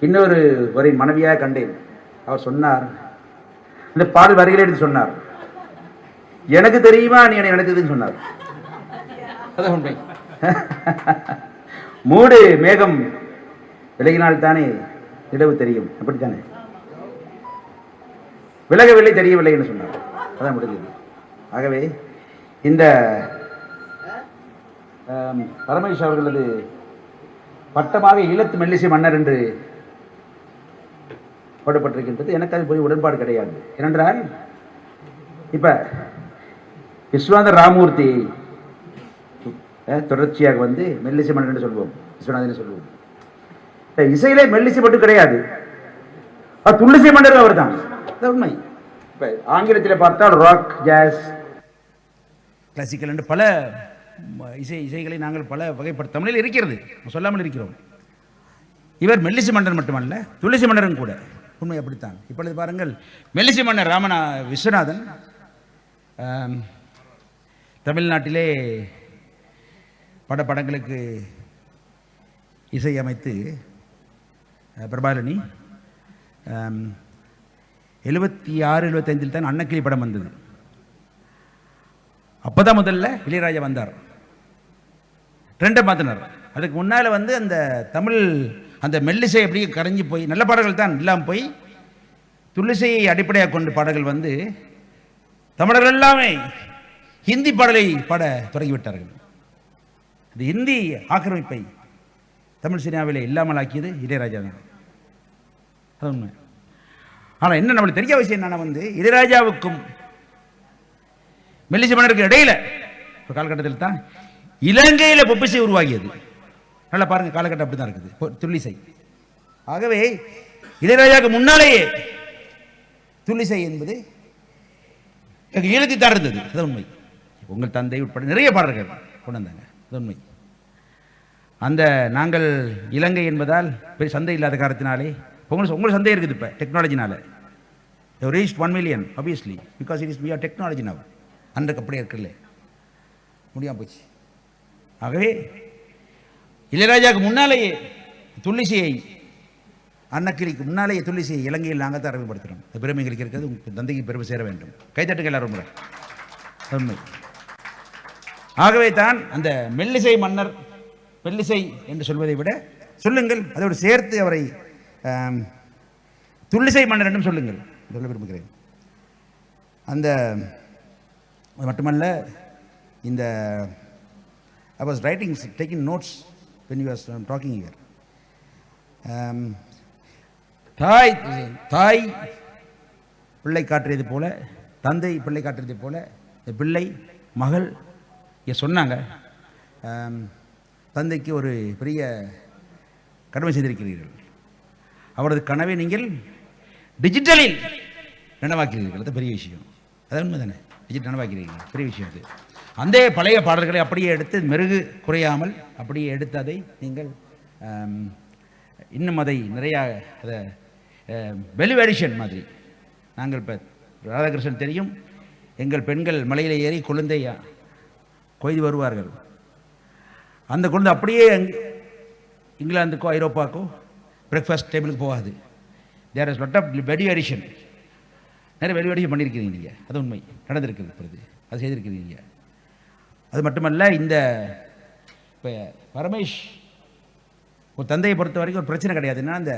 இன்னொரு ஒரு மனைவியாக கண்டேன். அவர் சொன்னார், இந்த பாடல் வரிகளை எடுத்து சொன்னார், எனக்கு தெரியுமா நீ எனக்கு தெரியுதுன்னு சொன்னார். அதான் உண்மை. மூடு மேகம் விலகினால் தானே நிலவு தெரியும், அப்படித்தானே? விலகவில்லை, தெரியவில்லை என்று சொன்னார். அதான் முடிஞ்சது. ஆகவே இந்த பரமேஷ் அவர்களது பட்டமாக ஈழத்து மெல்லிசை மன்னர் என்று போடப்பட்டிருக்கின்றது. எனக்கு அது போய் உடன்பாடு கிடையாது. ஏனென்றால் இப்ப விஸ்வநாதர் ராமூர்த்தி தொடர்ச்சியாக வந்து மெல்லிசை மன்னர் என்று சொல்வோம், விஸ்வநாதன் சொல்வோம். இசையிலே மெல்லிசை மட்டும் கிடையாது, துள்ளிசை மன்னர் அவர் தான். உண்மை. இப்ப ஆங்கிலத்தில் பார்த்தால் ராக், ஜாஸ், கிளாசிக்கல் என்று பல இசைகளை நாங்கள் பல வகைப்படுத்த தமிழில் இருக்கிறது, சொல்லாமல் இருக்கிறோம். இவர் மெல்லிசை மன்னர் மட்டுமல்ல, துள்ளிசை மன்னரும் கூட. உண்மை அப்படித்தான். இப்பொழுது பாருங்கள், மெல்லிசை மன்னர் விஸ்வநாதன் தமிழ்நாட்டிலே படங்களுக்கு இசையமைத்து பிரபாலினி 76-75 தான் அன்னக்கிளி படம் வந்தது. அப்போதான் முதல்ல இளையராஜா வந்தார், ட்ரெண்டை மாற்றினார். அதுக்கு முன்னால் வந்து அந்த தமிழ் அந்த மெல்லிசை அப்படியே கரைஞ்சி போய் நல்ல பாடல்கள் தான் இல்லாமல் போய் துள்ளிசையை அடிப்படையாக கொண்டு பாடல்கள் வந்து தமிழர்கள் எல்லாமே ஹிந்தி பாடலை பாட தொடங்கிவிட்டார்கள். இந்த ஹிந்தி ஆக்கிரமிப்பை தமிழ் சினிமாவிலே இல்லாமல் ஆக்கியது இளையராஜா தான். அது உண்மை. ஆனால் என்ன நம்மளுக்கு தெரிய விஷயம் என்னன்னா வந்து இளையராஜாவுக்கும் மெல்லிசை மன்னருக்கு இடையில ஒரு காலகட்டத்தில் தான் இலங்கையில் பொப்பிசை உருவாகியது. நல்லா பாருங்க, காலகட்டம் அப்படி தான் இருக்குது, துள்ளிசை. ஆகவே இளையராஜாவுக்கு முன்னாலேயே துள்ளிசை என்பது ஈழத்தில் தான் இருந்தது. அது உண்மை. உங்கள் தந்தை உட்பட நிறைய பாடல்கள் கொண்டு வந்தாங்க. அது உண்மை. அந்த நாங்கள் இலங்கை என்பதால் பெரிய சந்தை இல்லாத காரணத்தினாலே உங்களுக்கு சந்தை இருக்குது. இப்போ டெக்னாலஜினால reach 1 million obviously because it is we are technology now. அன்றைக்கு அப்படியே இருக்கல, முடியாமல் போச்சு. ஆகவே இளையராஜாவுக்கு முன்னாலேயே துள்ளிசையை, அன்னக்கிளிக்கு முன்னாலேயே துள்ளிசையை இலங்கையில் நாங்கள் தான் அறிமுகப்படுத்துகிறோம். இந்த பெருமை எங்களுக்கு இருக்கிறது. உங்கள் தந்தைக்கு பெருமை சேர வேண்டும். கைத்தட்டுங்க எல்லாரும் முறை. உண்மை. ஆகவே தான் அந்த மெல்லிசை மன்னர், மெல்லிசை என்று சொல்வதை விட சொல்லுங்கள், அதோடு சேர்த்து அவரை துள்ளிசை மன்னர் என்றும் சொல்லுங்கள், சொல்ல விரும்புகிறேன். அந்த அது மட்டுமல்ல, இந்த I was taking notes when you were talking here. தாய் பிள்ளை காட்டுறது போல, தந்தை பிள்ளை காட்டுறது போல, இந்த பிள்ளை மகள் சொன்னாங்க. தந்தைக்கு ஒரு பெரிய கடமை செய்திருக்கிறீர்கள். அவரது கனவை நீங்கள் டிஜிட்டலில் நனவாக்கிறீர்கள். அது பெரிய விஷயம். அது உண்மை தானே? டிஜிட்டல் நனவாக்கிறீர்கள், பெரிய விஷயம். அது அந்த பழைய பாடல்களை அப்படியே எடுத்து மெருகு குறையாமல் அப்படியே எடுத்து அதை நீங்கள் இன்னும் அதை நிறையா அதை வெல்யூ எடிஷன் மாதிரி நாங்கள் இப்போ ராதாகிருஷ்ணன் தெரியும், எங்கள் பெண்கள் மலையில் ஏறி குழந்தை கொய்து வருவார்கள். அந்த குழந்தை அப்படியே இங்கிலாந்துக்கோ ஐரோப்பாக்கோ பிரேக்ஃபாஸ்ட் டேபிளுக்கு போகாது. There is lot of value addition. நிறைய வெல்யூ எடிஷன் பண்ணியிருக்கிறீங்க நீங்கள். அது உண்மை, நடந்திருக்குது. இப்பொழுது அது செய்திருக்கிறீங்க. அது மட்டுமல்ல, இந்த இப்போ பரமேஷ் ஒரு தந்தையை பொறுத்த வரைக்கும் ஒரு பிரச்சனை கிடையாது. என்னன்னா, இந்த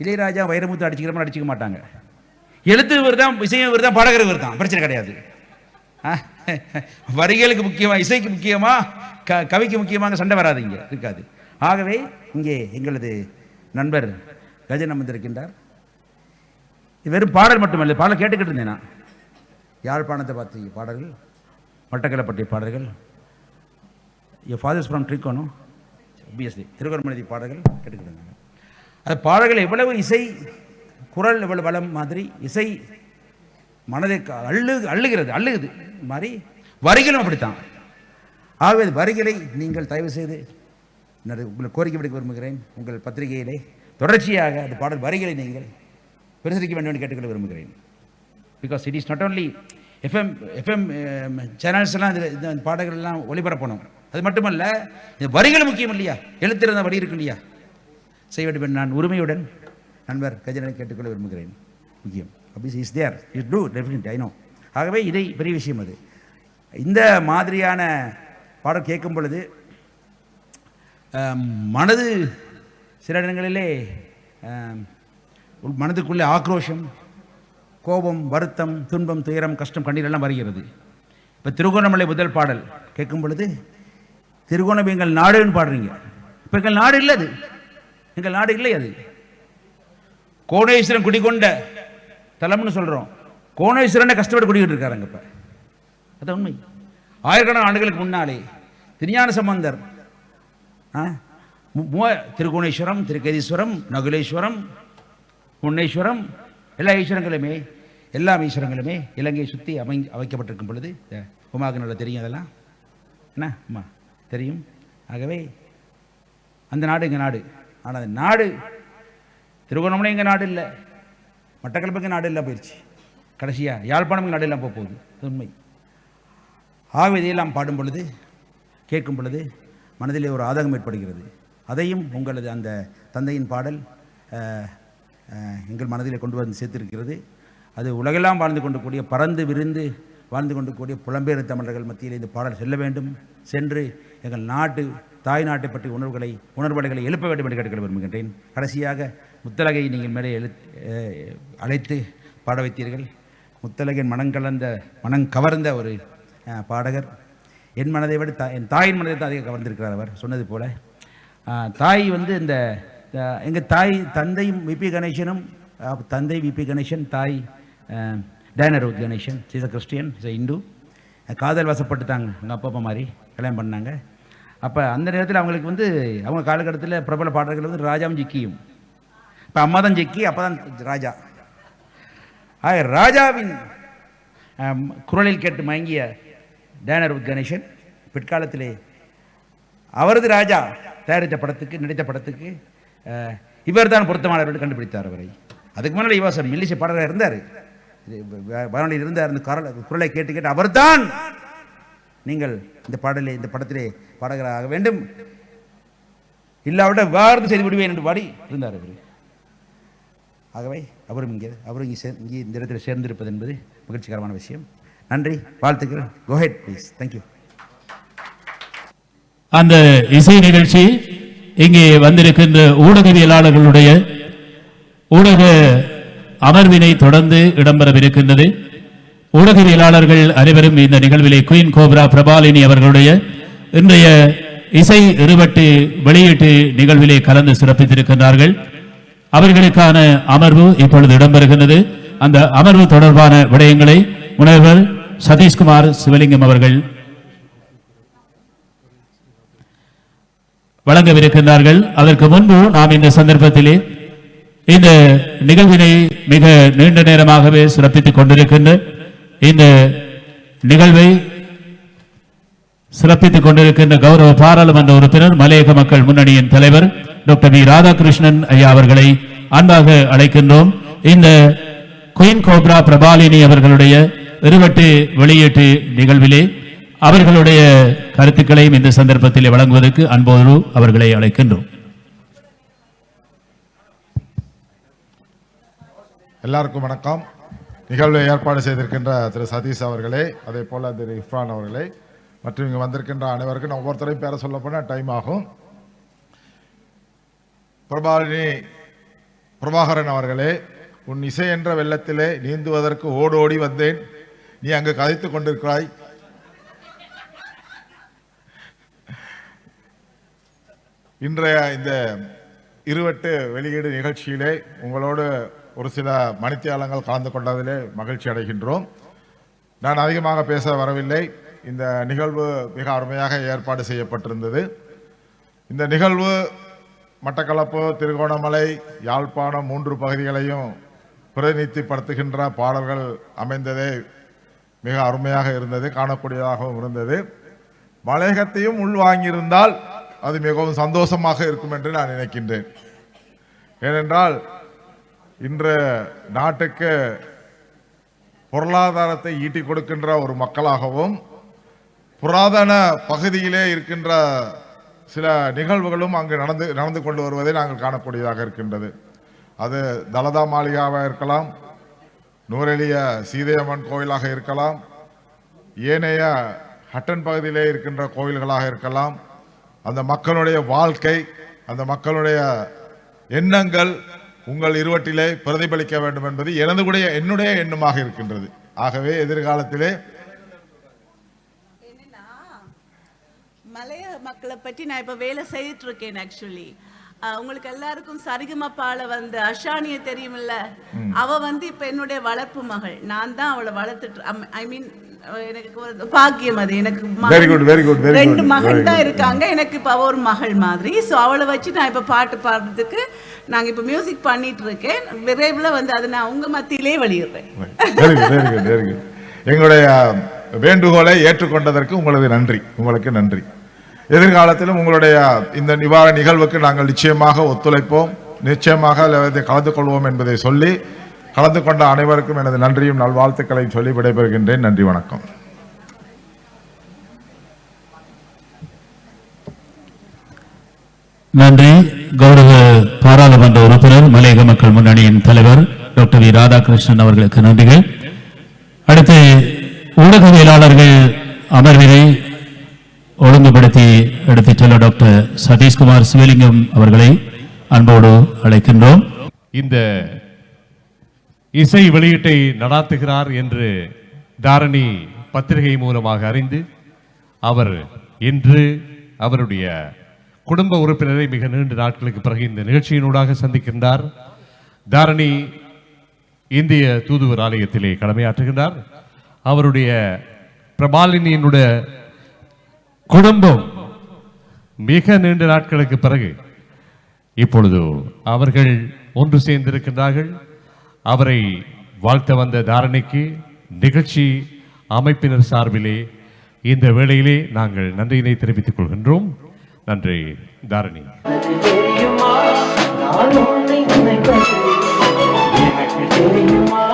இளையராஜா வைரமுத்து அடிச்சுக்கிறோம்னு அடிச்சுக்க மாட்டாங்க. எழுத்து இவர் தான், இசையும் இவர் தான், பாடகர் இவர் தான். பிரச்சனை கிடையாது. வரிகளுக்கு முக்கியமாக, இசைக்கு முக்கியமாக, கவிக்கு முக்கியமாக சண்டை வராதுங்க, இருக்காது. ஆகவே இங்கே எங்களது நண்பர் கஜன் அமர்ந்திருக்கின்றார். வெறும் பாடல் மட்டுமல்ல, பாடல் கேட்டுக்கிட்டு இருந்தேன் நான். யாழ்ப்பாணத்தை பார்த்து பாடல்கள், மட்டக்களப்பட்டி பாடல்கள், என் ஃபாதர்ஸ் ஃப்ரம் ட்ரிக்கோனும் obviously திருவண்ணாமலை பாடல்கள் கேட்டுக்கிட்டு. அந்த பாடல்கள் எவ்வளவு இசை, குரல் எவ்வளவு வளம் மாதிரி, இசை மனதை அள்ளுகிறது மாதிரி, வரிகளும் அப்படித்தான். ஆகவே வரிகளை நீங்கள் தயவு செய்து உங்களை கோரிக்கை விடுக்க விரும்புகிறேன். உங்கள் பத்திரிகையிலே தொடர்ச்சியாக அந்த பாடல் வரிகளை நீங்கள் பிரசுரிக்க வேண்டும் என்று கேட்டுக்கொள்ள விரும்புகிறேன். Because it is not only FM சேனல்ஸ்லாம் இந்த பாடல்கள்லாம் ஒளிபரப்பணும். அது மட்டுமல்ல, இந்த வரிகள் முக்கியம் இல்லையா? எழுத்திருந்த வரி இருக்கு இல்லையா? செய்ய வேண்டும் என்று நான் உரிமையுடன் நண்பர் கஜனை கேட்டுக்கொள்ள விரும்புகிறேன். முக்கியம் அப்படி is there is to definite I know. ஆகவே இதை பெரிய விஷயம். அது இந்த மாதிரியான பாடல் கேட்கும் பொழுது மனது சில இடங்களிலே மனதுக்குள்ளே ஆக்ரோஷம், கோபம், வருத்தம், துன்பம், துயரம், கஷ்டம், கண்ணீரெல்லாம் வருகிறது. இப்போ திருகோணமலை முதல் பாடல் கேட்கும் பொழுது திருகோணம் எங்கள் நாடுன்னு பாடுறீங்க. இப்போ எங்கள் நாடு இல்லை, அது எங்கள் நாடு இல்லை. அது கோணேஸ்வரன் குடிகொண்ட தலம்னு சொல்கிறோம். கோணேஸ்வரனை கஷ்டப்பட்டு குடிக்கிட்டு இருக்காருங்க. இப்போ அது உண்மை. ஆயிரக்கணக்கான ஆண்டுகளுக்கு முன்னாலே திருஞான சம்பந்தர் திருகோணேஸ்வரம், திருக்கேதீஸ்வரம், நகுலேஸ்வரம், முன்னேஸ்வரம் எல்லா ஈஸ்வரங்களுமே இலங்கையை சுற்றி அமைக்கப்பட்டிருக்கும் பொழுது உமாவுக்கு நல்லா தெரியும். அதெல்லாம் என்ன அம்மா தெரியும். ஆகவே அந்த நாடு எங்கள் நாடு. ஆனால் அந்த நாடு திருகோணமலை எங்கள் நாடு இல்லை, மட்டக்களப்பு எங்கள் நாடு இல்லை போயிடுச்சு. கடைசியாக யாழ்ப்பாணம் எங்கள் நாடு எல்லாம் போகுது. உண்மை. ஆகவே இதையெல்லாம் பாடும் பொழுது கேட்கும் பொழுது மனதிலே ஒரு ஆதங்கம் ஏற்படுகிறது. அதையும் உங்களது அந்த தந்தையின் பாடல் எங்கள் மனதிலே கொண்டு வந்து சேர்த்திருக்கிறது. அது உலகெல்லாம் வாழ்ந்து கொண்டு பறந்து விரிந்து வாழ்ந்து கொண்டு கூடிய புலம்பெயர் தமிழர்கள் மத்தியில் இந்த பாடல் செல்ல வேண்டும். சென்று எங்கள் நாட்டு தாய் நாட்டை பற்றி உணர்வுகளை எழுப்ப வேண்டும் என்று கேட்டுக்கொள்ள விரும்புகின்றேன். கடைசியாக முத்தலகை நீங்கள் மேலே அழைத்து பாட வைத்தீர்கள். முத்தலகின் மனம் கவர்ந்த ஒரு பாடகர். என் மனதை விட என் தாயின் மனதை தான் அதிகம் கவர்ந்திருக்கிறார். அவர் சொன்னது போல தாய் இந்த எங்கள் தந்தையும் விபி கணேசனும், தந்தை விபி கணேசன், தாய் டேனர் Ganesan. Is a Christian, is a Hindu. காதல் வசப்பட்டுட்டாங்க எங்கள் அப்பா மாதிரி கல்யாணம் பண்ணாங்க. அப்போ அந்த நேரத்தில் அவங்களுக்கு அவங்க காலகட்டத்தில் பிரபல பாடல்கள் ராஜாவும் ஜிக்கியும். இப்போ அம்மா தான் ஜிக்கி, அப்போ தான் ராஜா. ராஜாவின் குரலில் கேட்டு மயங்கிய டேனர் கணேசன் பிற்காலத்திலே அவரது ராஜா தயாரித்த படத்துக்கு நடித்த படத்துக்கு இவர் தான் பொருத்தமானவர்கள் கண்டுபிடித்தார் அவரை. அதுக்கு முன்னால் இவாசன் மெல்லிசை பாடகராக இருந்தார், வானொலியில் இருந்தார். அந்த குரலை கேட்டு அவர்தான் நீங்கள் இந்த படத்திலே பாடகராக வேண்டும், இல்லாவிட வார்த்தை செய்து விடுவேன் என்று பாடி இருந்தார் அவர். ஆகவே அவரும் இங்கே இந்த இடத்தில் சேர்ந்திருப்பது என்பது மகிழ்ச்சிகரமான விஷயம். நன்றி, வாழ்த்துக்கள். கோ ஹெட் ப்ளீஸ். தேங்க்யூ. அந்த இசை நிகழ்ச்சி இங்கே வந்திருக்கின்ற ஊடகவியலாளர்களுடைய ஊடக அமர்வினை தொடர்ந்து இடம்பெறவிருக்கின்றது. ஊடகவியலாளர்கள் அனைவரும் இந்த நிகழ்விலே குயின் கோப்ரா பிரபாலினி அவர்களுடைய இன்றைய இசை இருவட்டு வெளியீட்டு நிகழ்விலே கலந்து சிறப்பித்திருக்கின்றார்கள். அவர்களுக்கான அமர்வு இப்பொழுது இடம்பெறுகின்றது. அந்த அமர்வு தொடர்பான விடயங்களை முனைவர் சதீஷ்குமார் சிவலிங்கம் அவர்கள் வழங்கவிருக்கின்றார்கள். அதற்கு முன்பு நாம் இந்த சந்தர்ப்பத்திலே இந்த நிகழ்வினை மிக நீண்ட நேரமாகவே சிறப்பித்துக் கொண்டிருக்கின்ற இந்த நிகழ்வை சிறப்பித்துக் கொண்டிருக்கின்ற கௌரவ பாராளுமன்ற உறுப்பினர் மலையக மக்கள் முன்னணியின் தலைவர் டாக்டர் வி ராதாகிருஷ்ணன் ஐயா அவர்களை அன்பாக அழைக்கின்றோம். இந்த குயின் கோப்ரா பிரபாலினி அவர்களுடைய இருவட்டு வெளியீட்டு நிகழ்விலே அவர்களுடைய கருத்துக்களையும் இந்த சந்தர்ப்பத்தில் வழங்குவதற்கு அன்போடு அவர்களை அழைக்கின்றோம். எல்லாருக்கும் வணக்கம். நிகழ்வை ஏற்பாடு செய்திருக்கின்ற திரு சதீஷ் அவர்களே, அதே போல திரு இர்ஃபான் அவர்களே மற்றும் இங்கே வந்திருக்கின்ற அனைவருக்கும் நான் ஒவ்வொருத்தரையும் பேர சொல்ல போனால் டைம் ஆகும். பிரபாகரன் அவர்களே, உன் இசை என்ற வெள்ளத்திலே நீந்துவதற்கு ஓடோடி வந்தேன், நீ அங்கு கதைத்துக் கொண்டிருக்கிறாய். இன்றைய இந்த இருவட்டு வெளியீடு நிகழ்ச்சியிலே உங்களோடு ஒரு சில மணித்தியாலங்கள் கலந்து கொண்டதிலே மகிழ்ச்சி அடைகின்றோம். நான் அதிகமாக பேச வரவில்லை. இந்த நிகழ்வு மிக அருமையாக ஏற்பாடு செய்யப்பட்டிருந்தது. இந்த நிகழ்வு மட்டக்களப்பு, திருகோணமலை, யாழ்ப்பாணம் 3 பகுதிகளையும் பிரதிநிதிப்படுத்துகின்ற பாடல்கள் அமைந்ததே மிக அருமையாக இருந்தது, காணக்கூடியதாகவும் இருந்தது. மலையகத்தையும் உள்வாங்கியிருந்தால் அது மிகவும் சந்தோஷமாக இருக்கும் என்று நான் நினைக்கின்றேன். ஏனென்றால் இன்று நாட்டுக்கு பொருளாதாரத்தை ஈட்டிக் கொடுக்கின்ற ஒரு மக்களாகவும் புராதன பகுதியிலே இருக்கின்ற சில நிகழ்வுகளும் அங்கு நடந்து கொண்டு வருவதை நாங்கள் காணக்கூடியதாக இருக்கின்றது. அது தலதா மாளிகாவாக இருக்கலாம், நூரெலிய சீதையம்மன் கோயிலாக இருக்கலாம், ஏனைய ஹட்டன் பகுதியிலே இருக்கின்ற கோயில்களாக இருக்கலாம். அந்த மக்களுடைய வாழ்க்கை, அந்த மக்களுடைய எண்ணங்கள் உங்கள் இருவட்டிலே பிரதிபலிக்க வேண்டும் என்பது என்னுடைய எண்ணமாக இருக்கின்றது. ஆகவே எதிர்காலத்திலே மலைய மக்களை பற்றி நான் இப்ப வேலை செய்துட்டு இருக்கேன். ஆக்சுவலி உங்களுக்கு எல்லாருக்கும் சரிகமப்பால வந்து அஷானிய தெரியுமில்ல, அவ வந்து இப்ப என்னுடைய வளர்ப்பு மகள். நான் தான் அவளை வளர்த்துட்டு, ஐ மீன் எனக்கு ஒரு பாக்கியம் அது. எனக்கு 2 மகள் தான் இருக்காங்க, எனக்கு இப்ப ஒரு மகள் மாதிரி. ஸோ அவளை வச்சு நான் இப்ப பாட்டு பாடுறதுக்கு நாங்க இப்ப மியூசிக் பண்ணிட்டு இருக்கேன். விரைவில் வந்து அதை நான் உங்க மத்தியிலே வெளியிடுறேன். எங்களுடைய வேண்டுகோளை ஏற்றுக்கொண்டதற்கு உங்களுக்கு நன்றி. எதிர்காலத்திலும் உங்களுடைய இந்த நிவாரண நிகழ்வுக்கு நாங்கள் நிச்சயமாக ஒத்துழைப்போம், நிச்சயமாக கலந்து கொள்வோம் என்பதை சொல்லி, கலந்து கொண்ட அனைவருக்கும் எனது நன்றியும் நல்வாழ்த்துக்களையும் சொல்லி விடைபெறுகின்றேன். நன்றி, வணக்கம். நன்றி. கௌரவ பாராளுமன்ற உறுப்பினர், மலையக மக்கள் முன்னணியின் தலைவர் டாக்டர் வி ராதாகிருஷ்ணன் அவர்களுக்கு நன்றிகள். அடுத்து ஊடகவியலாளர்கள் அமர்வினை ஒழுங்குபடுத்தி எடுத்துச் செல்ல டாக்டர் சதீஷ்குமார் சிவலிங்கம் அவர்களை அன்போடு அழைக்கின்றோம். இந்த இசை வெளியீட்டை நடாத்துகிறார் என்று தாரணி பத்திரிகை மூலமாக அறிந்து அவர் இன்று அவருடைய குடும்ப உறுப்பினரை மிக நீண்ட நாட்களுக்கு பிறகு இந்த நிகழ்ச்சியினூடாக சந்திக்கின்றார். தாரணி இந்திய தூதுவர் ஆலயத்திலே கடமையாற்றுகின்றார். அவருடைய பிரபாலினியினுடைய குடும்பம் மிக நீண்ட நாட்களுக்கு பிறகு இப்பொழுது அவர்கள் ஒன்று சேர்ந்திருக்கின்றார்கள். அவரை வாழ்த்த வந்த தாரணிக்கு நிகழ்ச்சி அமைப்பினர் சார்பிலே இந்த வேளையிலே நாங்கள் நன்றியினை தெரிவித்துக் கொள்கின்றோம். நன்றி தாரணி. எனக்கு தெரியுமா